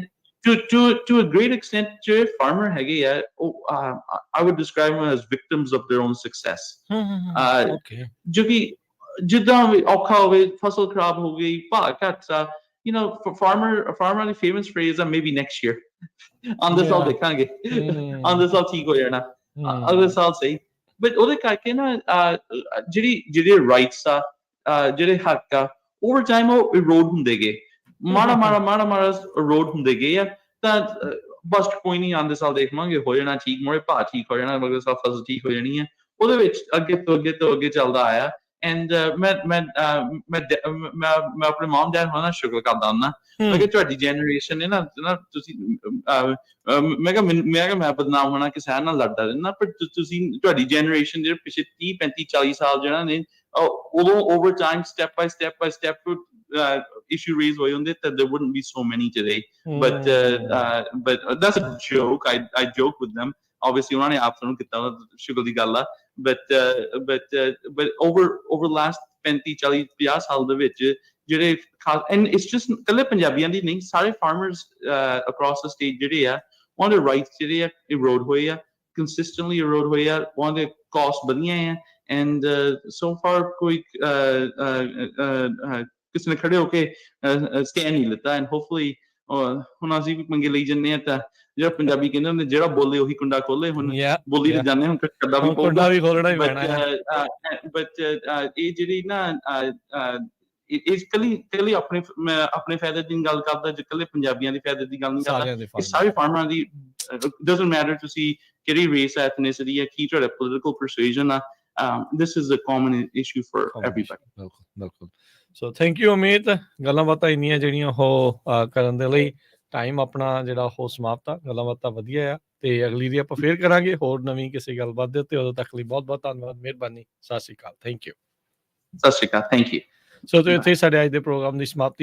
to a great extent ਜਿਹੜੇ farmer ਹੈਗੇ ਆ I would describe them as victims of their own success। Okay ਜੋ ਕਿ ਜਿੱਦਾਂ ਵੀ ਔਖਾ ਹੋਵੇ, ਫਸਲ ਖਰਾਬ ਹੋ ਗਈ, ਭਾਅ ਘੱਟ ਆ, you know, for farmer the famous phrase ਆ maybe next year ਆਉਂਦੇ ਸਾਲ ਦੇਖਾਂਗੇ, ਆਉਂਦੇ ਸਾਲ ਠੀਕ ਹੋ ਜਾਣਾ, ਅਗਲੇ ਸਾਲ ਸਹੀ। ਬਟ ਉਹਦੇ ਕਰਕੇ ਨਾ ਜਿਹੜੇ ਰਾਈਟਸ ਆ, ਜਿਹੜੇ ਹੱਕ ਆ, ਓਵਰ ਟਾਈਮ ਉਹ ਇਰੋਡ ਹੁੰਦੇ ਗਏ, ਮਾੜਾ ਇਰੋਡ ਹੁੰਦੇ ਗਏ ਆ। ਤਾਂ ਬਸ ਕੋਈ ਨਹੀਂ, ਆਉਂਦੇ ਸਾਲ ਦੇਖਾਂਗੇ, ਹੋ ਜਾਣਾ ਠੀਕ, ਮੋੜੇ ਭਾਅ ਠੀਕ ਹੋ ਜਾਣਾ, ਅਗਲੇ ਸਾਲ ਫਸਲ ਠੀਕ ਹੋ ਜਾਣੀ ਹੈ। ਉਹਦੇ ਵਿੱਚ ਅੱਗੇ ਤੋਂ ਅੱਗੇ ਚੱਲਦਾ ਆਇਆ। And ਮੈਂ ਆਪਣੇ ਮਮ ਡੈਡ ਹੋਣਾ ਸ਼ੁਕਰ ਕਰਦਾ ਹੁੰਦਾ। ਮੈਂ ਕਿਹਾ ਤੁਹਾਡੀ ਜਨਰੇਸ਼ਨ ਨੇ ਨਾ ਤੁਸੀਂ, ਮੈਂ ਕਿਹਾ ਮੈਂ ਬਦਨਾਮ ਹੋਣਾ ਕਿਸਾਨ ਨਾਲ ਲੜਦਾ ਰਹਿਣਾ, ਪਰ ਤੁਸੀਂ ਤੁਹਾਡੀ ਜਨਰੇਸ਼ਨ ਜਿਹੜੇ ਪਿਛਲੇ 30 35 40 ਸਾਲ ਜਿਹੜਾ ਨੇ, ਉਦੋਂ over time step by step issue raise ਹੋਏ ਹੁੰਦੇ, ਤਾਂ there wouldn't be so many today। But that's a joke, I joke with them, obviously ਉਹਨਾਂ ਨੇ ਆਪ ਸਾਨੂੰ ਕੀਤਾ, ਸ਼ੁਕਰ ਦੀ ਗੱਲ ਆ। but over last 35 40 50 ਸਾਲ ਦੇ ਵਿੱਚ ਜਿਹੜੇ and it's just ਕੱਲੇ ਪੰਜਾਬੀਆਂ ਦੀ ਨਹੀਂ, ਸਾਰੇ farmers across the state ਜਿਹੜੇ ਆ, ਉਹਨਾਂ ਦੇ rights ਜਿਹੜੇ ਆ erode ਹੋਏ ਆ, consistently erode ਹੋਏ ਆ, ਉਹਨਾਂ ਦੇ cost ਵਧੀਆਂ ਆ। and so far ਕੋਈ ਕਿਸੇ ਨੇ ਖੜੇ ਹੋ ਕੇ stand ਨਹੀਂ ਲਿੱਤਾ। and hopefully ਹੁਣ ਅਸੀਂ ਵੀ ਪੰਗੇ ਲਈ ਜੰਨੇ ਆ, ਤਾਂ ਜਿਹੜਾ ਪੰਜਾਬੀ ਕਹਿੰਦੇ ਹੁੰਦੇ, ਜਿਹੜਾ ਬੋਲੇ ਉਹੀ ਕੁੰਡਾ ਖੋਲੇ, ਹੁਣ ਬੋਲੀ ਤੇ ਜਾਂਦੇ, ਹੁਣ ਕੱਡਾ ਵੀ ਖੋਲਣਾ ਹੀ ਪੈਣਾ। ਬਟ ਇਹ ਜਿਹੜੀ ਨਾ ਇਹ ਕੱਲੀ ਆਪਣੇ ਫਾਇਦੇ ਦੀ ਗੱਲ ਕਰਦਾ, ਜੇ ਕੱਲੇ ਪੰਜਾਬੀਆਂ ਦੇ ਫਾਇਦੇ ਦੀ ਗੱਲ ਨਹੀਂ ਕਰਦਾ, ਇਹ ਸਾਰੇ ਫਾਰਮਰਾਂ ਦੀ। doesn't matter ਤੁਸੀਂ ਕਿਹੜੀ race ਹੈ, ethnicity ਹੈ, ਕੀ ਤੁਹਾਡਾ political persuasion ਆ, this is a common issue for everybody। ਬਿਲਕੁਲ। ਸੋ ਥੈਂਕ ਯੂ ਅਮੀਤ, ਗੱਲਾਂ ਬਾਤਾਂ ਇੰਨੀਆਂ ਜਿਹੜੀਆਂ ਉਹ ਕਰਨ ਦੇ ਲਈ। ਟਾਈਮ ਆਪਣਾ ਜਿਹੜਾ ਉਹ ਸਮਾਪਤ ਆ। ਗੱਲਾਂ ਬਾਤਾਂ ਵਧੀਆ ਆ, ਤੇ ਅਗਲੀ ਦੀ ਆਪਾਂ ਫੇਰ ਕਰਾਂਗੇ ਹੋਰ ਨਵੀਂ ਕਿਸੇ ਗੱਲਬਾਤ ਦੇ ਉੱਤੇ। ਉਦੋਂ ਤੱਕ ਲਈ ਬਹੁਤ ਬਹੁਤ ਧੰਨਵਾਦ, ਮਿਹਰਬਾਨੀ, ਸਤਿ ਸ਼੍ਰੀ ਅਕਾਲ, ਥੈਂਕ ਯੂ। ਸਤਿ ਸ਼੍ਰੀ ਅਕਾਲ, ਥੈਂਕ ਯੂ। ਸੋ ਇੱਥੇ ਸਾਡੇ ਅੱਜ ਦੇ ਪ੍ਰੋਗਰਾਮ ਦੀ ਸਮਾਪਤੀ